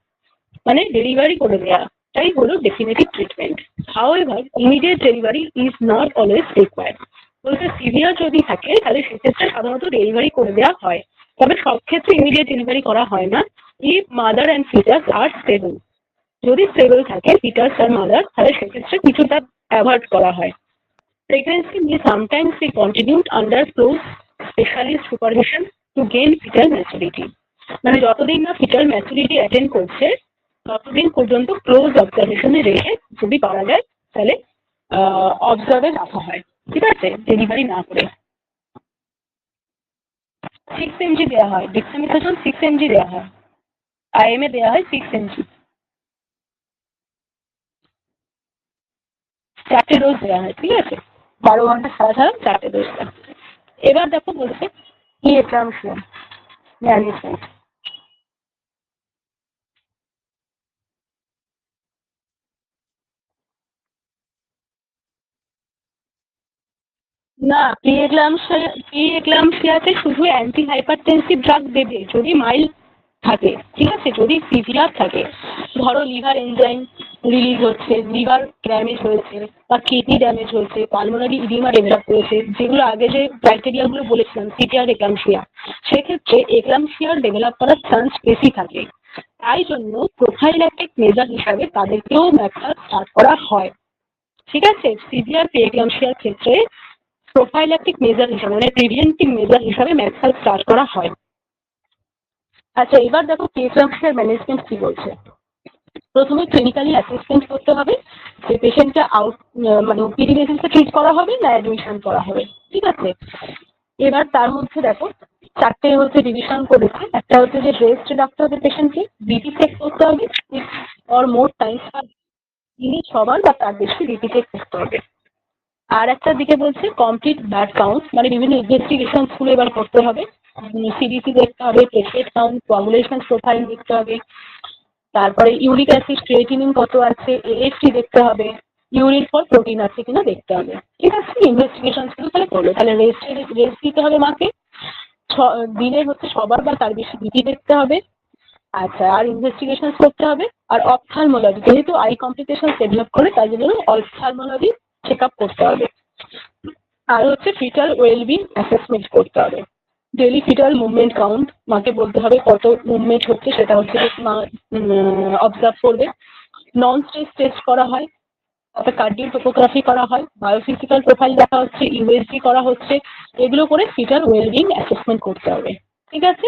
Speaker 1: মানে ডেলিভারি করে দেওয়া তাই হলো definitive treatment. However immediate delivery is not always required. বলতে সিভিয়ার যদি থাকে তাহলে সেক্ষেত্রে সাধারণত ডেলিভারি করে দেওয়া হয়, তবে সব ক্ষেত্রে ইমিডিয়েট ডেলিভারি করা হয় না। If mother and fetus are stable, যদি স্টেবল থাকে ফিটাস আর মাদার, তাহলে সেক্ষেত্রে কিছুটা অ্যাভয়েড করা হয়। Pregnancy may sometimes be continued under close specialist supervision to gain fetal maturity. মানে যতদিন না ফিটাল ম্যাচুরিটি অ্যাটেন্ড করছে ততদিন পর্যন্ত ক্লোজ অবজারভেশনে রেখে যদি পারা যায় তাহলে অবজার্ভে রাখা হয়, ঠিক আছে? ডেলিভারি না করে। 6 mg দেওয়া হয়, ডেক্সামেথাসোন 6 mg দেওয়া হয়, আইএমএ দেওয়া হয় 6 mg। 4টে ডোজ দেওয়া হয়, ঠিক আছে? 12 ঘন্টা ছাড়া ছাড়া 4টে ডোজ দেওয়া। এবার দেখো বলছে প্রি-এক্লাম্পসিয়া ম্যানেজমেন্ট। না, প্রি-এক্লাম্পসিয়াতে শুধু অ্যান্টি হাইপারটেনসিভ ড্রাগ দেবে যদি মাইল্ড থাকে, ঠিক আছে? যদি সিভিয়ার থাকে, ধরো লিভার এনজাইম রিলিজ হচ্ছে, লিভার ড্যামেজ হয়েছে বা কিডনি ড্যামেজ হয়েছে, পালমোনারি ইডিমা ডেভেলপ করেছে, যেগুলো আগে যে ক্রাইটেরিয়াগুলো বলেছিলাম সিভিয়ার এক্লাম্পসিয়া, সেক্ষেত্রে এক্লাম্পসিয়ার ডেভেলপ করার চান্স বেশি থাকে। তাই জন্য প্রোফাইল্যাকটিক মেজার হিসাবে তাদেরকেও ম্যাক্সার স্টার্ট করা হয়, ঠিক আছে? সিভিয়ার প্রি-এক্লাম্পসিয়ার ক্ষেত্রে প্রোফাইল্যাকটিক মেজার হিসাবে, মানে প্রিভেন্টিভ মেজার হিসাবে ম্যাক্সার স্টার্ট করা হয়। আচ্ছা, এবার দেখো প্রি-এক্লাম্পসিয়ার ম্যানেজমেন্ট কি বলছে। প্রথমে ক্লিনিক্যালি অ্যাসেসমেন্ট করতে হবে যে পেশেন্টটা মানে ওপিডি বেসিসে ট্রিট করা হবে না অ্যাডমিশন করা হবে, ঠিক আছে? এবার তার মধ্যে দেখো 4টে হচ্ছে ডিভিশন করেছে। একটা হচ্ছে যে রেস্ট রাখতে হবে পেশেন্টকে, বিপি চেক করতে হবে অর মোর টাইমস দিনে 6 বার বা তার বেশি বিপি চেক করতে হবে। আর একটা দিকে বলছে কমপ্লিট ব্লাড কাউন্ট, মানে বিভিন্ন ইনভেস্টিগেশন গুলো এবার করতে হবে। সিডিসি দেখতে হবে, প্লেটলেট কাউন্ট, কোয়াগুলেশন প্রোফাইল দেখতে হবে, তারপরে ইউরিক অ্যাসিড ক্রিয়েটিনিন কত আছে, এএফটি দেখতে হবে, ইউরিন ফর প্রোটিন আছে কিনা দেখতে হবে। ঠিক আছে, ইনভেস্টিগেশন তাহলে করলো। তাহলে রেস্ট দিতে হবে মাকে, দিনে হচ্ছে সবার বা তার বেশি বিপি দেখতে হবে। আচ্ছা, আর ইনভেস্টিগেশন করতে হবে। আর অপথালমোলজি, যেহেতু আই কমপ্লিকেশন ডেভেলপ করে তাই জন্য অপথালমোলজি চেক আপ করতে হবে। আর হচ্ছে ফিটাল ওয়েলবিং অ্যাসেসমেন্ট করতে হবে। ডেলি ফিটাল মুভমেন্ট কাউন্ট মাকে বলতে হবে, কত মুভমেন্ট হচ্ছে সেটা হচ্ছে মা অবজার্ভ করবে। নন স্ট্রেস টেস্ট করা হয়, তারপর কার্ডিও টোপোগ্রাফি করা হয়, বায়োফিজিক্যাল প্রোফাইল দেখা হচ্ছে, ইউএসজি করা হচ্ছে। এগুলো করে ফিটাল ওয়েলবিং অ্যাসেসমেন্ট করতে হবে। ঠিক আছে,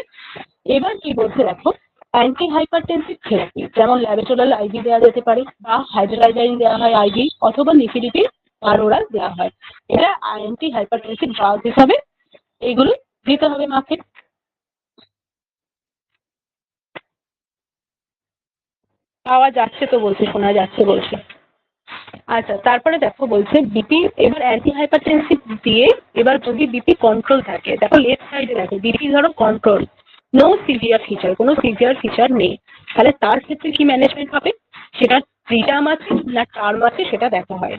Speaker 1: এবার কি বলছে দেখো, অ্যান্টি হাইপারটেনসিভ থেরাপি, যেমন ল্যাবেটোরাল আইভি দেওয়া যেতে পারে, বা হাইড্রোলাইজাইন দেওয়া হয় আইভি, অথবা নিফিডিপিন আর ওরাল দেওয়া হয়। এটা অ্যান্টি হাইপারটেনসিভ ড্রাগ হিসাবে এগুলো দিতে হবে মাকে। পাওয়া যাচ্ছে তো বলছে, শোনা যাচ্ছে বলছে। আচ্ছা, তারপরে দেখো বলছে বিপি, এবার অ্যান্টি হাইপারটেনসিভ দিয়ে এবার যদি বিপি কন্ট্রোল থাকে, দেখো লেফট সাইডে দেখো বিপি ধরো কন্ট্রোল, নো সিভিয়ার ফিচার, কোনো সিভিয়ার ফিচার নেই, তাহলে তার ক্ষেত্রে কি ম্যানেজমেন্ট হবে, সেটা প্রিটার্ম আছে না টার্ম আছে সেটা দেখা হয়।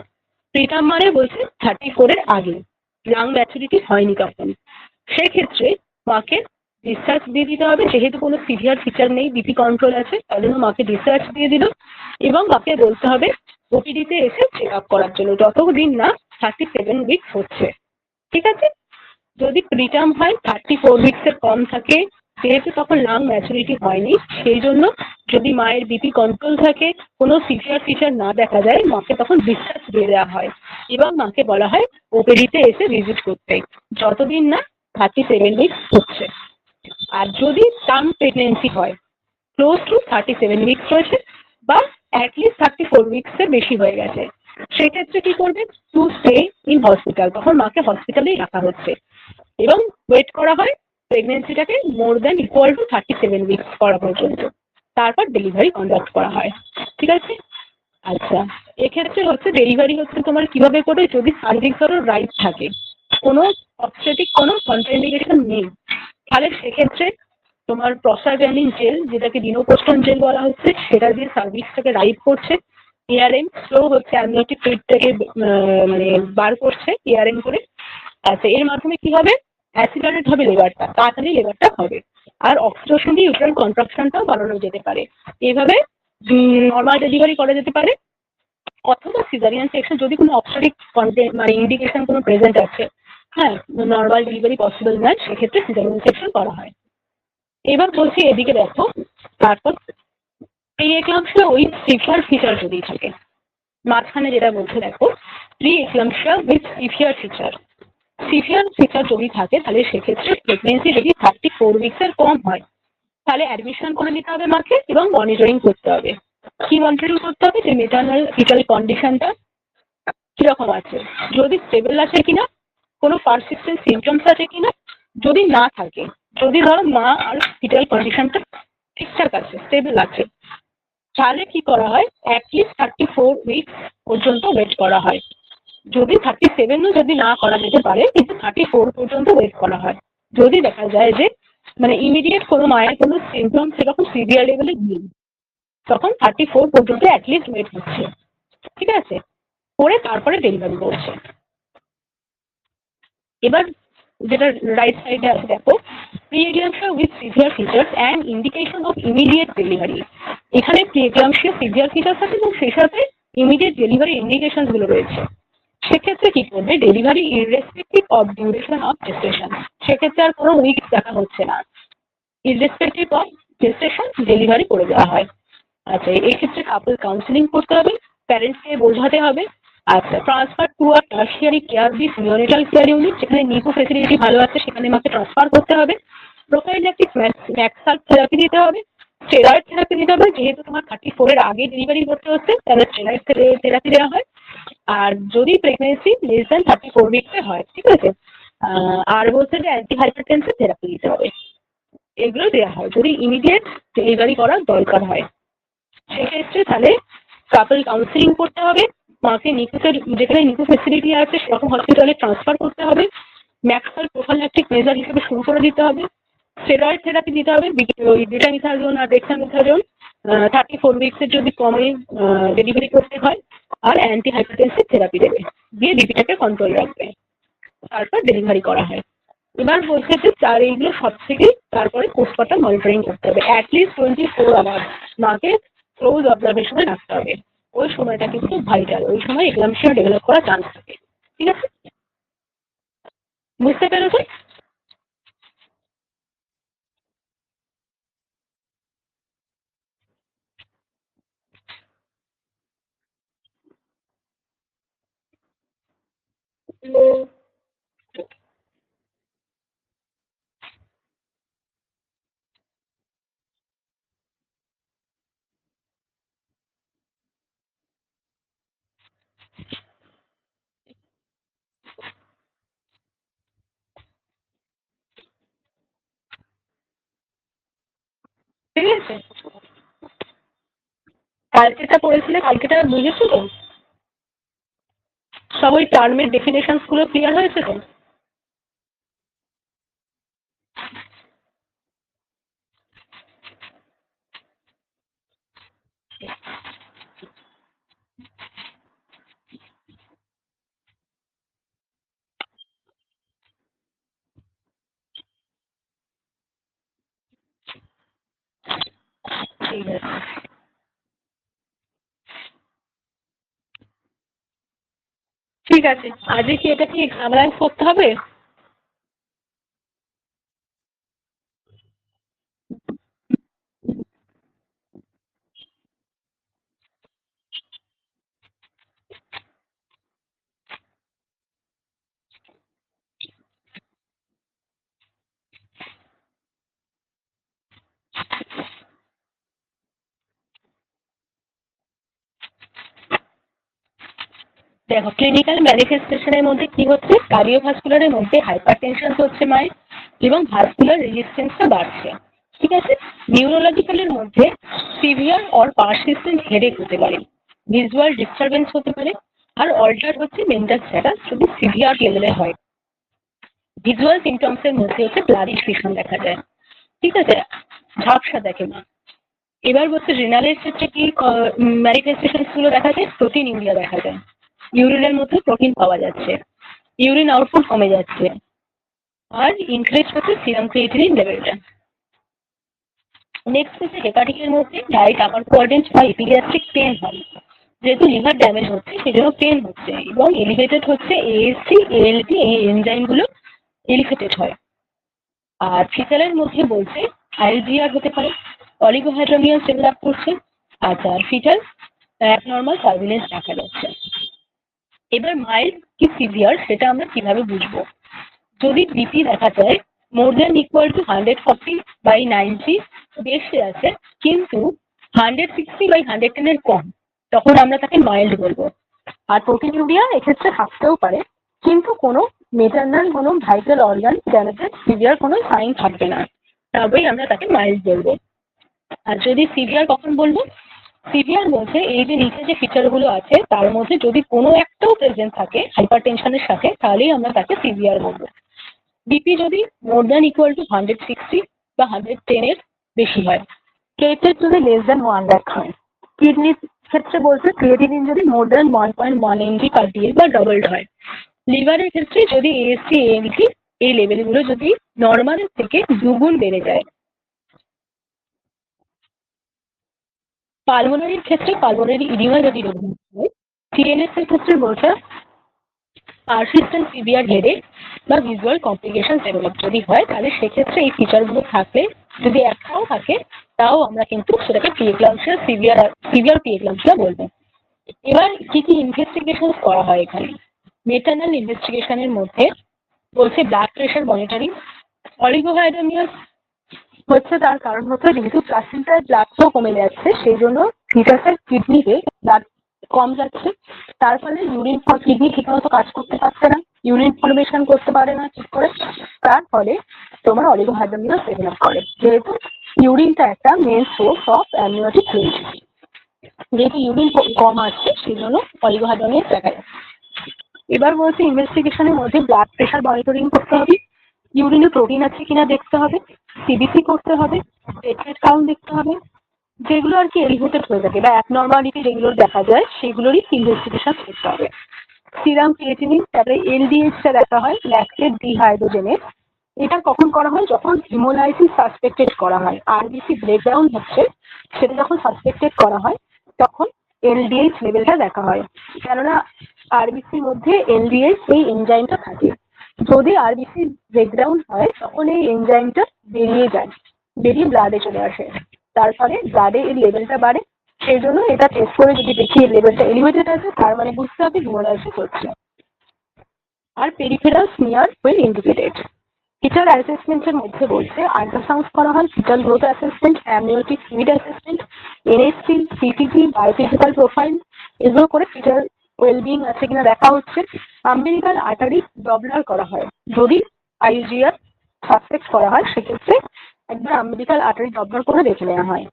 Speaker 1: প্রিটার্ম মানে বলছে 34 এর আগে, লাং ম্যাচুরিটি হয়নি তখন, সেক্ষেত্রে মাকে ডিসচার্জ দিয়ে দিতে হবে। যেহেতু কোনো সিভিয়ার ফিচার নেই, বিপি কন্ট্রোল আছে, তাই জন্য মাকে ডিসচার্জ দিয়ে দিল। এবং মাকে বলতে হবে ওপিডিতে এসে চেক আপ করার জন্য, যতদিন না 37 উইকস হচ্ছে। ঠিক আছে, যদি প্রিটার্ম হয় 34 উইকসের কম থাকে, যেহেতু তখন লাং ম্যাচুরিটি হয়নি, সেই জন্য যদি মায়ের বিপি কন্ট্রোল থাকে, কোনো সিভিয়ার ফিচার না দেখা যায়, মাকে তখন ডিসচার্জ দিয়ে দেওয়া হয় এবং মাকে বলা হয় ওপিডিতে এসে ভিজিট করতে, যতদিন না 37 উইকস হচ্ছে। আর যদি টার্ম প্রেগনেন্সি হয়, ক্লোজ টু 37 উইকস রয়েছে বা অ্যাটলিস্ট 34 উইকসের বেশি হয়ে গেছে, সেক্ষেত্রে কি করবে, টু স্টে ইন হসপিটাল, তখন মাকে হসপিটালেই রাখা হচ্ছে এবং ওয়েট করা হয় প্রেগনেন্সিটাকে more than equal to 37 weeks করা পর্যন্ত, তারপর ডেলিভারি কন্ডাক্ট করা হয়। ঠিক আছে, আচ্ছা, এক্ষেত্রে হচ্ছে ডেলিভারি হচ্ছে তোমার কিভাবে করবে, যদি সার্ভিক্স ধরো রাইট থাকে, কোনো অবস্টেটিক কোনো কন্ট্রাইন্ডিকেশন নেই, তাহলে সেক্ষেত্রে তোমার প্রস্টাগ্ল্যান্ডিন জেল, যেটাকে ডিনোপোস্টন জেল বলা হচ্ছে, সেটা দিয়ে সার্ভিক্সটাকে রাইট করছে। এআরএম স্লো হচ্ছে অ্যামনিওটিক ফ্লুইডটাকে মানে বার করছে এআরএম করে। আচ্ছা, এর মাধ্যমে কি হবে, অ্যাসিলারেট হবে লেবারটা, তাড়াতাড়ি লেবারটা হবে, আর অক্সিটোসিন দিয়ে ইউটেরাইন কন্ট্রাকশনটাও বাড়ানো যেতে পারে। এইভাবে নর্মাল ডেলিভারি করা যেতে পারে, অথবা সিজারিয়ান সেকশন যদি কোনো অবস্টেটিক মানে ইন্ডিকেশন কোনো প্রেজেন্ট আছে, হ্যাঁ, নর্মাল ডেলিভারি পসিবল নয়, সেক্ষেত্রে সিজারিয়ান সেকশন করা হয়। এবার বলছি এদিকে দেখো, তারপর pre eclampsia with severe feature যদি থাকে, মাঝখানে যেটা বলছে দেখো, pre eclampsia with severe feature, severe feature যদি থাকে তাহলে সেক্ষেত্রে প্রেগনেন্সি যদি 34 উইকসের কম হয়, তাহলে অ্যাডমিশন করে নিতে হবে মাকে এবং মনিটরিং করতে হবে। কি মনিটরিং করতে হবে, যে মেটার্নাল ফিটাল কন্ডিশনটা কিরকম আছে, যদি স্টেবল আছে কিনা, কোনো পারসিস্টেন্ট সিমটমস আছে কিনা, যদি না থাকে, যদি ধরো মা আর ফিটাল কন্ডিশনটা ঠিকঠাক আছে, স্টেবল আছে, তাহলে কি করা হয়, অ্যাটলিস্ট 34 উইকস পর্যন্ত ওয়েট করা হয়। যদি 37ও যদি না করা যেতে পারে, কিন্তু 34 পর্যন্ত ওয়েট করা হয়। যদি দেখা যায় যে মানে ইমিডিয়েট কোনো মায়ের কোনো সিমটম সেরকম সিভিয়ার লেভেলে নেই, তখন 34 পর্যন্ত অ্যাটলিস্ট ওয়েট হচ্ছে। ঠিক আছে, করে তারপরে ডেলিভারি করছে। এবার যেটা রাইট সাইডে আছে দেখো, pre-eclampsia with severe features and indication of immediate delivery. এখানে প্রি-এক্লাম্পসিয়া সিভিয়ার ফিচার্স আছে এবং সেই সাথে ইমিডিয়েট ডেলিভারি ইন্ডিকেশন গুলো রয়েছে। সেক্ষেত্রে কি করবে, delivery irrespective of duration of gestation, সেক্ষেত্রে আর কোনো উইক দেখা হচ্ছে না, ইররেসপেক্টিভ অফ জেস্টেশন ডেলিভারি করে দেওয়া হয়। আচ্ছা, এক্ষেত্রে কাপল কাউন্সিলিং করতে হবে, প্যারেন্টসকে বোঝাতে হবে। আচ্ছা, ট্রান্সফার টু আর tertiary care with neonatal care unit, যেখানে নিকো ফেসিলিটি ভালো আছে সেখানে মাকে ট্রান্সফার করতে হবে। প্রোফাইল্যাকটিক ম্যাক্সাল থেরাপি দিতে হবে, স্টেরয়েড থেরাপি দিতে হবে, যেহেতু তোমার 34 এর আগে ডেলিভারি করতে হচ্ছে তাহলে স্টেরয়েড থেরাপি দেওয়া হয়। আর যদি প্রেগনেন্সি লেস দ্যান 34 উইকসে হয়, ঠিক আছে, আর বলছে যে অ্যান্টি হাইপারটেনসিভ থেরাপি দিতে হবে, এগুলো দেওয়া হয় যদি ইমিডিয়েট ডেলিভারি করার দরকার হয়। সেক্ষেত্রে তাহলে কাপল কাউন্সিলিং করতে হবে, মাকে নিকোসের যেখানে নিকো ফেসিলিটি আছে সেরকম হসপিটালে ট্রান্সফার করতে হবে, ম্যাক্সাল প্রোফাইল্যাকটিক মেজার হিসেবে শুরু করে দিতে হবে, স্টেরয়েড থেরাপি দিতে হবে, বিটামিথাজোন আর ডেক্সামিথাজোন 34 উইকসের যদি কমে ডেলিভারি করতে হয়, আর অ্যান্টি হাইপারটেনসিভ থেরাপি দেবে, দিয়ে বিপিটাকে কন্ট্রোল রাখবে, তারপর ডেলিভারি করা হয়। এবার বলছে যে তার এইগুলো সব থেকে তারপরে পোস্টপার্টাম মনিটরিং করতে হবে, অ্যাটলিস্ট 24 আওয়ার্স মাকে ক্লোজ অবজারভেশনে রাখতে হবে। ওই সময়টা কিন্তু ভাইটাল, ওই সময় এক্লাম্পসিয়া ডেভেলপ করার চান্স থাকে। ঠিক আছে, বুঝতে পেরেছো? ঠিক আছে, কালকেটা পড়েছিলে, কালকেটা বুঝেছো তো? সব ওই টার্মের ডেফিনেশন গুলো ক্লিয়ার হয়েছে তো? ঠিক আছে, ঠিক আছে। আজকে কি এটা কি সামারাইজ করতে হবে? দেখো, ক্লিনিক্যাল ম্যানিফেস্টেশনের মধ্যে কি হচ্ছে, কার্ডিওভাস্কুলারের মধ্যে হাইপারটেনশন হচ্ছে মায়ের এবং ভাস্কুলার রেজিস্ট্যান্সটা বাড়ছে। ঠিক আছে, নিউরোলজিক্যালের মধ্যে সিভিয়ার অর পারসিস্টেন্ট হেডেক হতে পারে, ভিজুয়াল ডিস্টারবেন্স হতে পারে, আর অল্টার হচ্ছে মেন্টাল স্ট্যাটাস যদি সিভিয়ার লেভেলে হয়। ভিজুয়াল সিমটমসের মধ্যে হচ্ছে ব্লাডি ফিশন দেখা যায়। ঠিক আছে, ঝাপসা দেখে মা। এবার বলছে রিনালের ক্ষেত্রে কি ম্যানিফেস্টেশন গুলো দেখা যায়, প্রোটিন ইউরিয়া দেখা যায়, ইউরিনের মধ্যে প্রোটিন পাওয়া যাচ্ছে, ইউরিন আউটপুট কমে যাচ্ছে, আর ইনক্রিজ হচ্ছে সিরাম ক্রিয়েটিনিন লেভেলটা। নেক্সট হচ্ছে হেপাটিকের মধ্যে ডায়েট আপার কোয়াড্রেন্ট বা এপিগ্যাস্ট্রিক পেন হয়, যেহেতু লিভার ড্যামেজ হচ্ছে সেজন্য পেন হচ্ছে, এবং এলিভেটেড হচ্ছে এএসসি এএলটি, এই এনজাইম গুলো এলিভেটেড হয়। আর ফিটালের মধ্যে বলছে আইএলজিআর হতে পারে, অলিগোহাইড্রোমিয়াস ডেভেলপ করছে, আচ্ছা ফিটাল অ্যাবনর্মাল সার্ভিলেন্স দেখা যাচ্ছে। এবার মাইল্ড কি সিভিয়ার সেটা আমরা কিভাবে বুঝবো? যদি বিপি দেখা যায় মোর দেন ইকুয়াল টু 140/90 বেশি আছে, কিন্তু 160/110 এর কম, তখন আমরা তাকে মাইল্ড বলবো। আর প্রোটিনুরিয়া এক্ষেত্রে থাকতেও পারে, কিন্তু কোনো মেটার্নাল কোনো ভাইটাল অর্গান ড্যামেজের সিভিয়ার কোনো সাইন থাকবে না, তবেই আমরা তাকে মাইল্ড বলবো। আর যদি সিভিয়ার কখন বলবো? সিভিয়ার বলছে এই যে নিচে যে ফিচারগুলো আছে তার মধ্যে যদি কোনো একটাও প্রেজেন্ট থাকে হাইপারটেনশনের সাথে, তাহলেই আমরা তাকে সিভিয়ার বলবো। বিপি যদি মোর দ্যান ইকুয়াল টু 160 বা 110 এর বেশি হয়, প্লেটলেট যদি লেস দ্যান 1 লাখ হয়, কিডনির ক্ষেত্রে বলছে ক্রিয়েটিনিন যদি more than 1.1 mg per day বা ডবলড হয়, লিভারের ক্ষেত্রে যদি এএসসি এএলটি এই লেভেলগুলো যদি নর্মালের থেকে দুগুণ বেড়ে যায়, পালমোনারির ক্ষেত্রে পালমোনারি ইডিমা যদি রোগ হয়, সিএনএস এর ক্ষেত্রে বলছে পারসিস্টেন্ট সিভিয়ার হেডেক বা ভিজুয়াল কমপ্লিকেশন ডেভেলপ যদি হয়, তাহলে সেক্ষেত্রে এই ফিচারগুলো থাকলে যদি একটাও থাকে, তাও আমরা কিন্তু সেটাকে প্রিএক্লাম্পসিয়া সিভিয়ার প্রিএক্লাম্পসিয়া বলবো। এবার কি কি ইনভেস্টিগেশন করা হয় এখানে? মেটার্নাল ইনভেস্টিগেশনের মধ্যে বলছে ব্লাড প্রেশার মনিটরিং, অলিগোহাইড্রোমিয়াস হচ্ছে তার কারণ হচ্ছে যেহেতু প্লাসেন্টার ব্লাড ফ্লো কমে যাচ্ছে, সেই জন্য ফিটাসের কিডনিতে ব্লাড কম যাচ্ছে, তার ফলে ইউরিন কিডনি ঠিকমতো কাজ করতে পারছে না, ইউরিন ফর্মেশন করতে পারে না ঠিক করে, তার ফলে তোমার অলিগোহাইড্রোমিয়াস ডেভেলপ করে, যেহেতু ইউরিনটা একটা main source of amniotic fluid, যেহেতু ইউরিন কম আসছে সেই জন্য অলিগোহাইড্রোমিয়াস দেখা যাচ্ছে। এবার বলছে ইনভেস্টিগেশনের মধ্যে ব্লাড প্রেশার মনিটরিং করতে হবে, ইউরিনে প্রোটিন আছে কিনা দেখতে হবে, সিবিসি করতে হবে, প্লেটলেট কাউন্ট দেখতে হবে,
Speaker 2: যেগুলো আর কি এলিভেটেড হয়ে থাকে বা অ্যাবনর্মালিটি যেগুলো দেখা যায় সেগুলোরই ইনভেস্টিগেশন করতে হবে। সিরাম ক্রিয়েটিনিন, তারপরে এলডিএইচটা দেখা হয়, ল্যাকটেট ডিহাইড্রোজেনেজ। এটা কখন করা হয়? যখন হিমোলাইসিস সাসপেক্টেড করা হয়, আরবিসি ব্রেকডাউন হচ্ছে সেটা যখন সাসপেক্টেড করা হয় তখন এলডিএইচ লেভেলটা দেখা হয়। কেননা আরবিসির মধ্যে এলডিএইচ এই এনজাইমটা থাকে। যদি আরবিসি ব্রেকডাউন হয় তখন এই এনজাইমটা বেরিয়ে ব্লাডে চলে আসে, তার ফলে ব্লাডে এই লেভেলটা বাড়ে। সেই জন্য এটা টেস্ট করে যদি দেখি লেভেলটা এলিভেটেড আছে তার মানে বুঝতে হবে হিমোলাইসিস হচ্ছে। আর peripheral smear well indicated. Fetal অ্যাসেসমেন্টের মধ্যে বলছে আল্ট্রাসাউন্ড করা হয়, fetal growth assessment, amniotic fluid assessment, NSC, CTG, biophysical profile, এগুলো করে ফিটাল ওয়েলবিং আছে কিনা দেখা হচ্ছে। আম্বিলিকাল আর্টারি ডবলার করা হয়, যদি আইজিআর সাসপেক্ট করা হয় সেক্ষেত্রে একবার আম্বিলিকাল আর্টারি ডবলার করে দেখে নেওয়া হয়।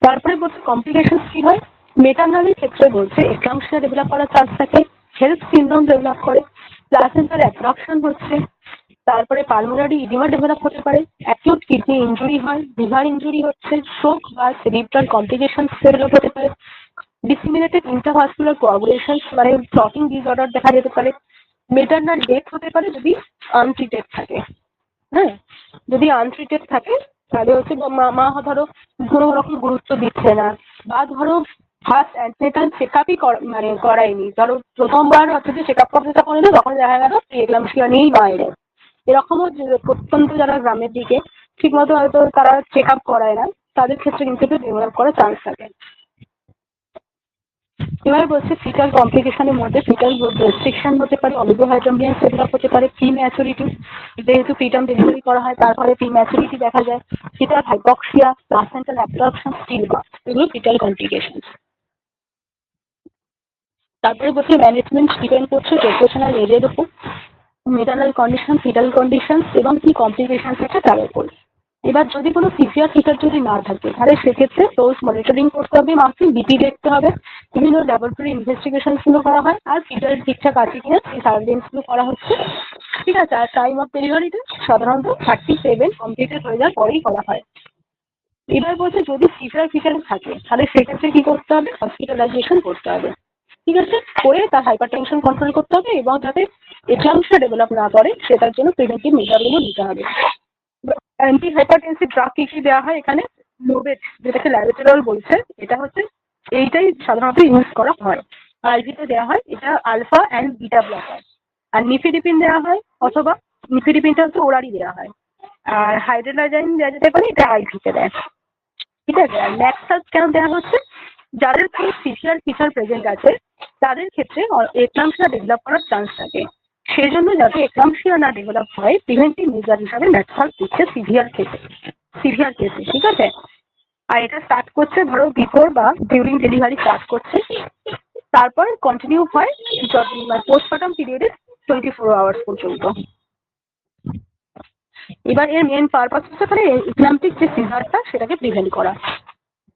Speaker 2: তারপরে বলছে কমপ্লিকেশন কি হয়। মেটারনালের ক্ষেত্রে বলছে এক্লাম্পসিয়া ডেভেলপ করার চান্স থাকে, হেলথ সিনড্রোম ডেভেলপ করে, প্লাসেন্টার অ্যাট্রাকশন হচ্ছে, তারপরে পালমোনারি ইডিমা ডেভেলপ হতে পারে, অ্যাকিউট কিডনি ইনজুরি হয়, লিভার ইনজুরি হচ্ছে, স্ট্রোক বা সেরিব্রাল কমপ্লিকেশন ডেভেলপ হতে পারে, ডিসিমিনেটেড ইন্টারভাস্কুলার কোয়াগুলেশন মানে ক্লটিং ডিসঅর্ডার দেখা যেতে পারে, মেটারনাল ডেথ হতে পারে যদি আনট্রিটেড থাকে। হ্যাঁ, যদি আনট্রিটেড থাকে তাহলে হচ্ছে মা ধরো কোনো রকম গুরুত্ব দিচ্ছে না, বা ধরো ফার্স্ট অ্যান্টিনেটাল চেক আপই মানে করায়নি, ধরো প্রথমবার হচ্ছে যে চেক আপ করতে করে না তখন দেখা গেল প্রিএক্লাম্পসিয়া নিয়েই বাইরে। এরকমও প্রত্যন্ত যারা গ্রামের দিকে ঠিকমতো হয়তো তারা চেক আপ করায় না, তাদের ক্ষেত্রে কিন্তু একটু ডেভেলপ করার চান্স থাকে। এবার বলছে ফিটাল কমপ্লিকেশনের মধ্যে ফিটাল গ্রোথ রেস্ট্রিকশন হতে পারে, অলিগোহাইড্রামিয়াস ডেভেলপ হতে পারে, প্রি ম্যাচুরিটি, যেহেতু প্রিটার্ম ডেলিভারি করা হয় তারপরে প্রি ম্যাচুরিটি দেখা যায়, fetal hypoxia, placental absorption, stillbirth, এগুলো ফিটাল কমপ্লিকেশন। তারপরে বলছে ম্যানেজমেন্ট ডিপেন্ড করছে জেস্টেশনাল এজের উপর, মেটারনাল কন্ডিশন, ফিটাল কন্ডিশন এবং কি কমপ্লিকেশন আছে তার উপর। এবার যদি কোনো সিভিয়ার ফিটার যদি না থাকে তাহলে সেক্ষেত্রে ডোজ মনিটরিং করতে হবে, মাসে বিপি দেখতে হবে, বিভিন্ন ল্যাবরেটরি ইনভেস্টিগেশন গুলো করা হয়, আর ফিটার ঠিকঠাক আছে কিনা সেই সার্ভেলেন্স গুলো করা হচ্ছে। ঠিক আছে, আর টাইম অফ ডেলিভারিটা সাধারণত 37 কমপ্লিটেড হয়ে যাওয়ার পরেই করা হয়। এবার বলছে যদি সিভিয়ার ফিটার থাকে তাহলে সেক্ষেত্রে কি করতে হবে? হসপিটালাইজেশন করতে হবে। ঠিক আছে, করে তার হাইপার টেনশন কন্ট্রোল করতে হবে এবং যাতে এক্লাম্পসিয়া ডেভেলপ না করে সেটার জন্য প্রিভেন্টিভ মেজারগুলো নিতে হবে। অ্যান্টি হাইপারটেনসিভ ড্রাগ কি কি দেওয়া হয় এখানে? নোবেট, যেটাকে ল্যাবেটেরল বলছে, এটা হচ্ছে এইটাই সাধারণত ইউজ করা হয়। আইভিতে দেওয়া হয়, এটা আলফা অ্যান্ড বিটা ব্লকার। আর নিফিডিপিন দেওয়া হয়, অথবা নিফিডিপিনটা হচ্ছে ওরালি দেওয়া হয়। আর হাইড্রোলাইজাইন দেওয়া যেতে পারে, এটা আইভিতে দেয়। ঠিক আছে, আর ল্যাক্সাস কেন দেওয়া হচ্ছে? যাদের কোনো সিভিয়ার ফিচার প্রেজেন্ট আছে তাদের ক্ষেত্রে এক্লাম্পসিয়া ডেভেলপ করার চান্স থাকে, সেই জন্য যাতে এক্লাম্পসিয়া না ডেভেলপ হয় প্রিভেন্টিভ মেজার হিসাবে ল্যাক্সাস দিচ্ছে সিভিয়ার কেসে। ঠিক আছে, আর এটা স্টার্ট করছে ধরো বিফোর বা ডিউরিং ডেলিভারি স্টার্ট করছে, তারপর কন্টিনিউ হয় পোস্টপার্টাম পিরিয়ডে 24 আওয়ার্স পর্যন্ত। এবার এর মেন পারপাস হচ্ছে তাহলে ইক্লাম্পটিক যে সিজারটা সেটাকে প্রিভেন্ট করা।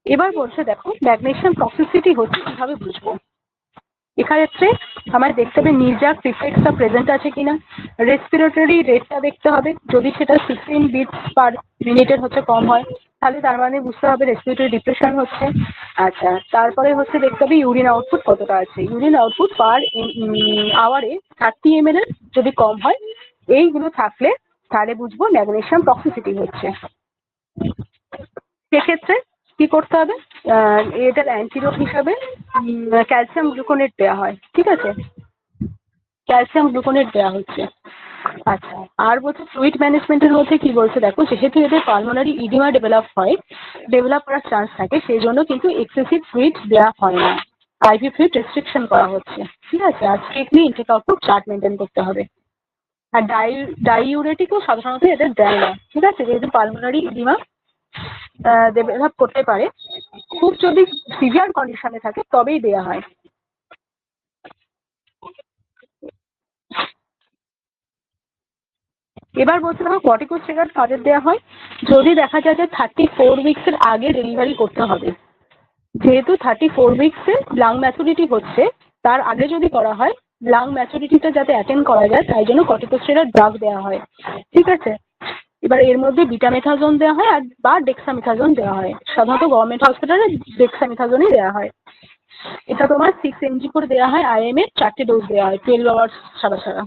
Speaker 2: এবার বলছে দেখো ম্যাগনেসিয়াম টক্সিসিটি হচ্ছে কিভাবে বুঝবো। এক্ষেত্রে আমার দেখতে হবে নির্জাক রিফ্লেক্সটা প্রেজেন্ট আছে কিনা, রেসপিরেটরি রেটটা দেখতে হবে, যদি সেটা 16 বিটস পার মিনিটের হচ্ছে কম হয় তাহলে তার মানে বুঝতে হবে রেসপিরেটরি ডিপ্রেশন হচ্ছে। আচ্ছা, তারপরে হচ্ছে দেখতে হবে ইউরিন আউটপুট কতটা আছে, ইউরিন আউটপুট পার আওয়ারে 30 ml এর যদি কম হয়, এইগুলো থাকলে তাহলে বুঝবো ম্যাগনেসিয়াম টক্সিসিটি হচ্ছে। সেক্ষেত্রে কি করতে হবে? এটার অ্যান্টিডোট হিসাবে ক্যালসিয়াম গ্লুকোনেট দেওয়া হয়। ঠিক আছে, ক্যালসিয়াম গ্লুকোনেট দেওয়া হচ্ছে। আচ্ছা, আর বলছে ফ্লুইড ম্যানেজমেন্টের মধ্যে কি বলছে দেখো, যেহেতু এদের পালমোনারি ইডিমা ডেভেলপ করার চান্স থাকে সেই জন্য কিন্তু এক্সেসিভ ফ্লুইড দেওয়া হয় না, আইভি ফ্লুইড রেস্ট্রিকশন করা হচ্ছে। ঠিক আছে, আর strictly intake output chart maintain করতে হবে। আর ডাইউরেটিকও সাধারণত এদের দেয় না। ঠিক আছে, যেহেতু পালমোনারি ইডিমা ডেভেলপ করতে পারে, খুব যদি সিভিয়ার কন্ডিশনে থাকে তবেই দেওয়া হয়। এবার বলছে দেখো কর্টিকোস্টেরয়েড কাদের দেওয়া হয়, যদি দেখা যায় যে 34 উইকসের আগে ডেলিভারি করতে হবে। যেহেতু 34 উইকসে লাং ম্যাচুরিটি হচ্ছে, তার আগে যদি করা হয় লাং ম্যাচুরিটিটা যাতে অ্যাটেন্ড করা যায় তাই জন্য কর্টিকোস্টেরয়েড ড্রাগ দেওয়া হয়। ঠিক আছে, এবার এর মধ্যে বিটামেথাজোন দেওয়া হয় আর বা ডেক্সামেথাজোন দেওয়া হয়। সাধারণত গভর্নমেন্ট হসপিটালে ডেক্সামেথাজোনই দেওয়া হয়। এটা তোমার 6 mg করে দেওয়া হয় IM এর 4টে ডোজ দেওয়া হয় 12 আওয়ার্স ছাড়া ছাড়া।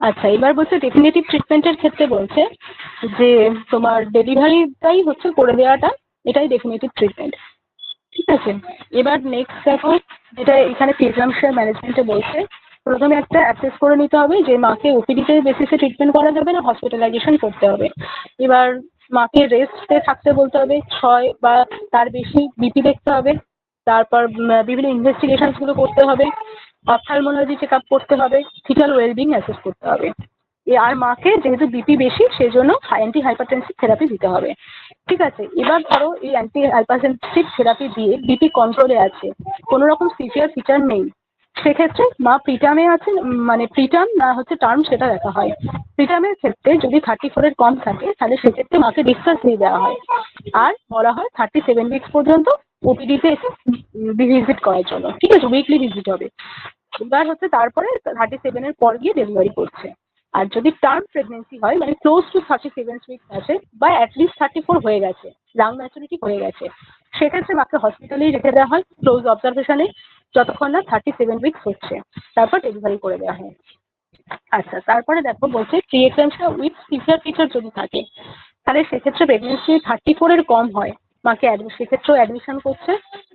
Speaker 2: আচ্ছা, এবার বলছে ডেফিনেটিভ ট্রিটমেন্টের ক্ষেত্রে বলছে যে তোমার ডেলিভারিটাই হচ্ছে করে দেওয়াটা, এটাই ডেফিনেটিভ ট্রিটমেন্ট। ঠিক আছে, এবার নেক্সট দেখো যেটা এখানে প্রিক্লাম্পসিয়া ম্যানেজমেন্টে বলছে, প্রথমে একটা অ্যাসেস করে নিতে হবে যে মাকে ওপিডিতে বেসিসে ট্রিটমেন্ট করা যাবে না হসপিটালাইজেশন করতে হবে। এবার মাকে রেস্টে থাকতে বলতে হবে, 6 বা তার বেশি বিপি দেখতে হবে, তারপর বিভিন্ন ইনভেস্টিগেশন গুলো করতে হবে, অপথালমোলজি চেক আপ করতে হবে, ফিটাল ওয়েলবিং অ্যাসেস করতে হবে। আর মাকে যেহেতু বিপি বেশি সেজন্য অ্যান্টি হাইপারটেনসিভ থেরাপি দিতে হবে। ঠিক আছে, এবার ধরো এই অ্যান্টি হাইপারটেনসিভ থেরাপি দিয়ে বিপি কন্ট্রোলে আছে, কোনো রকম সিভিয়ার ফিচার নেই, সেক্ষেত্রে মা প্রিটামে আছে, মানে প্রিটাম না হচ্ছে টার্ম সেটা দেখা হয়। প্রিটামের ক্ষেত্রে যদি 34 এর কম থাকে তাহলে সেক্ষেত্রে মাকে ডিসচার্জ দিয়ে দেওয়া হয় আর বলা হয় 37 উইকস পর্যন্ত ওপিডিতে এসে ভিজিট করার জন্য। ঠিক আছে, উইকলি ভিজিট হবে। এবার হচ্ছে তারপরে 37 এর পর গিয়ে ডেলিভারি করছে। আর যদি টার্ম প্রেগনেন্সি হয় মানে ক্লোজ টু 37 উইকস আছে বা অ্যাটলিস্ট 34 হয়ে গেছে, লাং ম্যাচুরিটি হয়ে গেছে, সেক্ষেত্রে মাকে হসপিটালেই রেখে দেওয়া হয় ক্লোজ অবজারভেশনে যতক্ষণ না 37 উইকস হচ্ছে, তারপর ডেলিভারি করে দেওয়া হয়। আচ্ছা, তারপরে দেখো বলছে প্রিএক্লাম্পসিয়া উইথ সিভিয়ার ফিচার যদি থাকে তাহলে সেক্ষেত্রে প্রেগনেন্সি 34 এর কম হয়, মাকে সেক্ষেত্রেও অ্যাডমিশন করছে,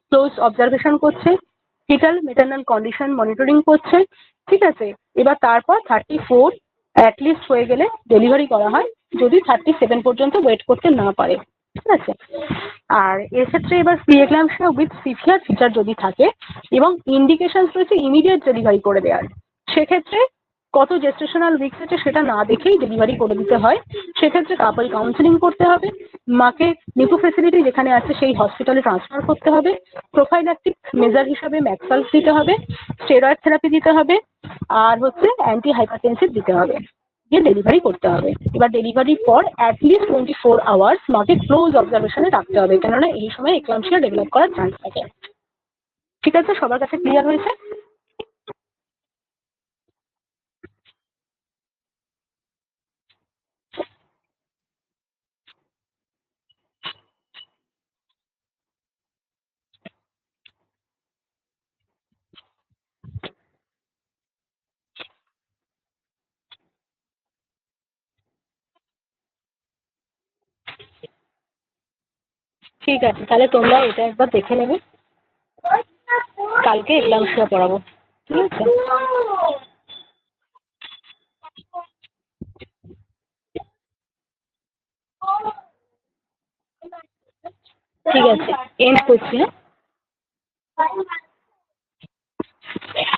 Speaker 2: ক্লোজ অবজারভেশন করছে, ফিটাল মেটার্নাল কন্ডিশন মনিটরিং করছে। ঠিক আছে, এবার তারপর 34 অ্যাটলিস্ট হয়ে গেলে ডেলিভারি করা হয় যদি 37 পর্যন্ত ওয়েট করতে না পারে। ঠিক আছে, আর এক্ষেত্রে এবার প্রিএক্লাম্পসিয়া উইথ সিভিয়ার ফিচার যদি থাকে এবং ইন্ডিকেশন রয়েছে ইমিডিয়েট ডেলিভারি করে দেওয়ার, সেক্ষেত্রে কত জেস্টেশনাল উইকস আছে সেটা না দেখেই ডেলিভারি করে দিতে হয়। সেক্ষেত্রে কাপল কাউন্সিলিং করতে হবে, মাকে নিকো ফেসিলিটি যেখানে আছে সেই হসপিটালে ট্রান্সফার করতে হবে, প্রোফাইল্যাকটিক মেজার হিসাবে ম্যাক্সালস দিতে হবে, স্টেরয়েড থেরাপি দিতে হবে, আর হচ্ছে অ্যান্টি হাইপারটেনসিভ দিতে হবে, দিয়ে ডেলিভারি করতে হবে। এবার ডেলিভারির পর অ্যাটলিস্ট 24 আওয়ার্স মাকে ক্লোজ অবজারভেশনে রাখতে হবে, কেননা এই সময় এক্লাম্পসিয়া ডেভেলপ করার চান্স থাকে। ঠিক আছে, সবার কাছে ক্লিয়ার হয়েছে? ঠিক আছে, তাহলে তোমরা এটা একবার দেখে নেবে, কালকে এক্লাম্পসিয়া পড়াবো। ঠিক আছে, ঠিক আছে, এন্ড করছি। হ্যাঁ।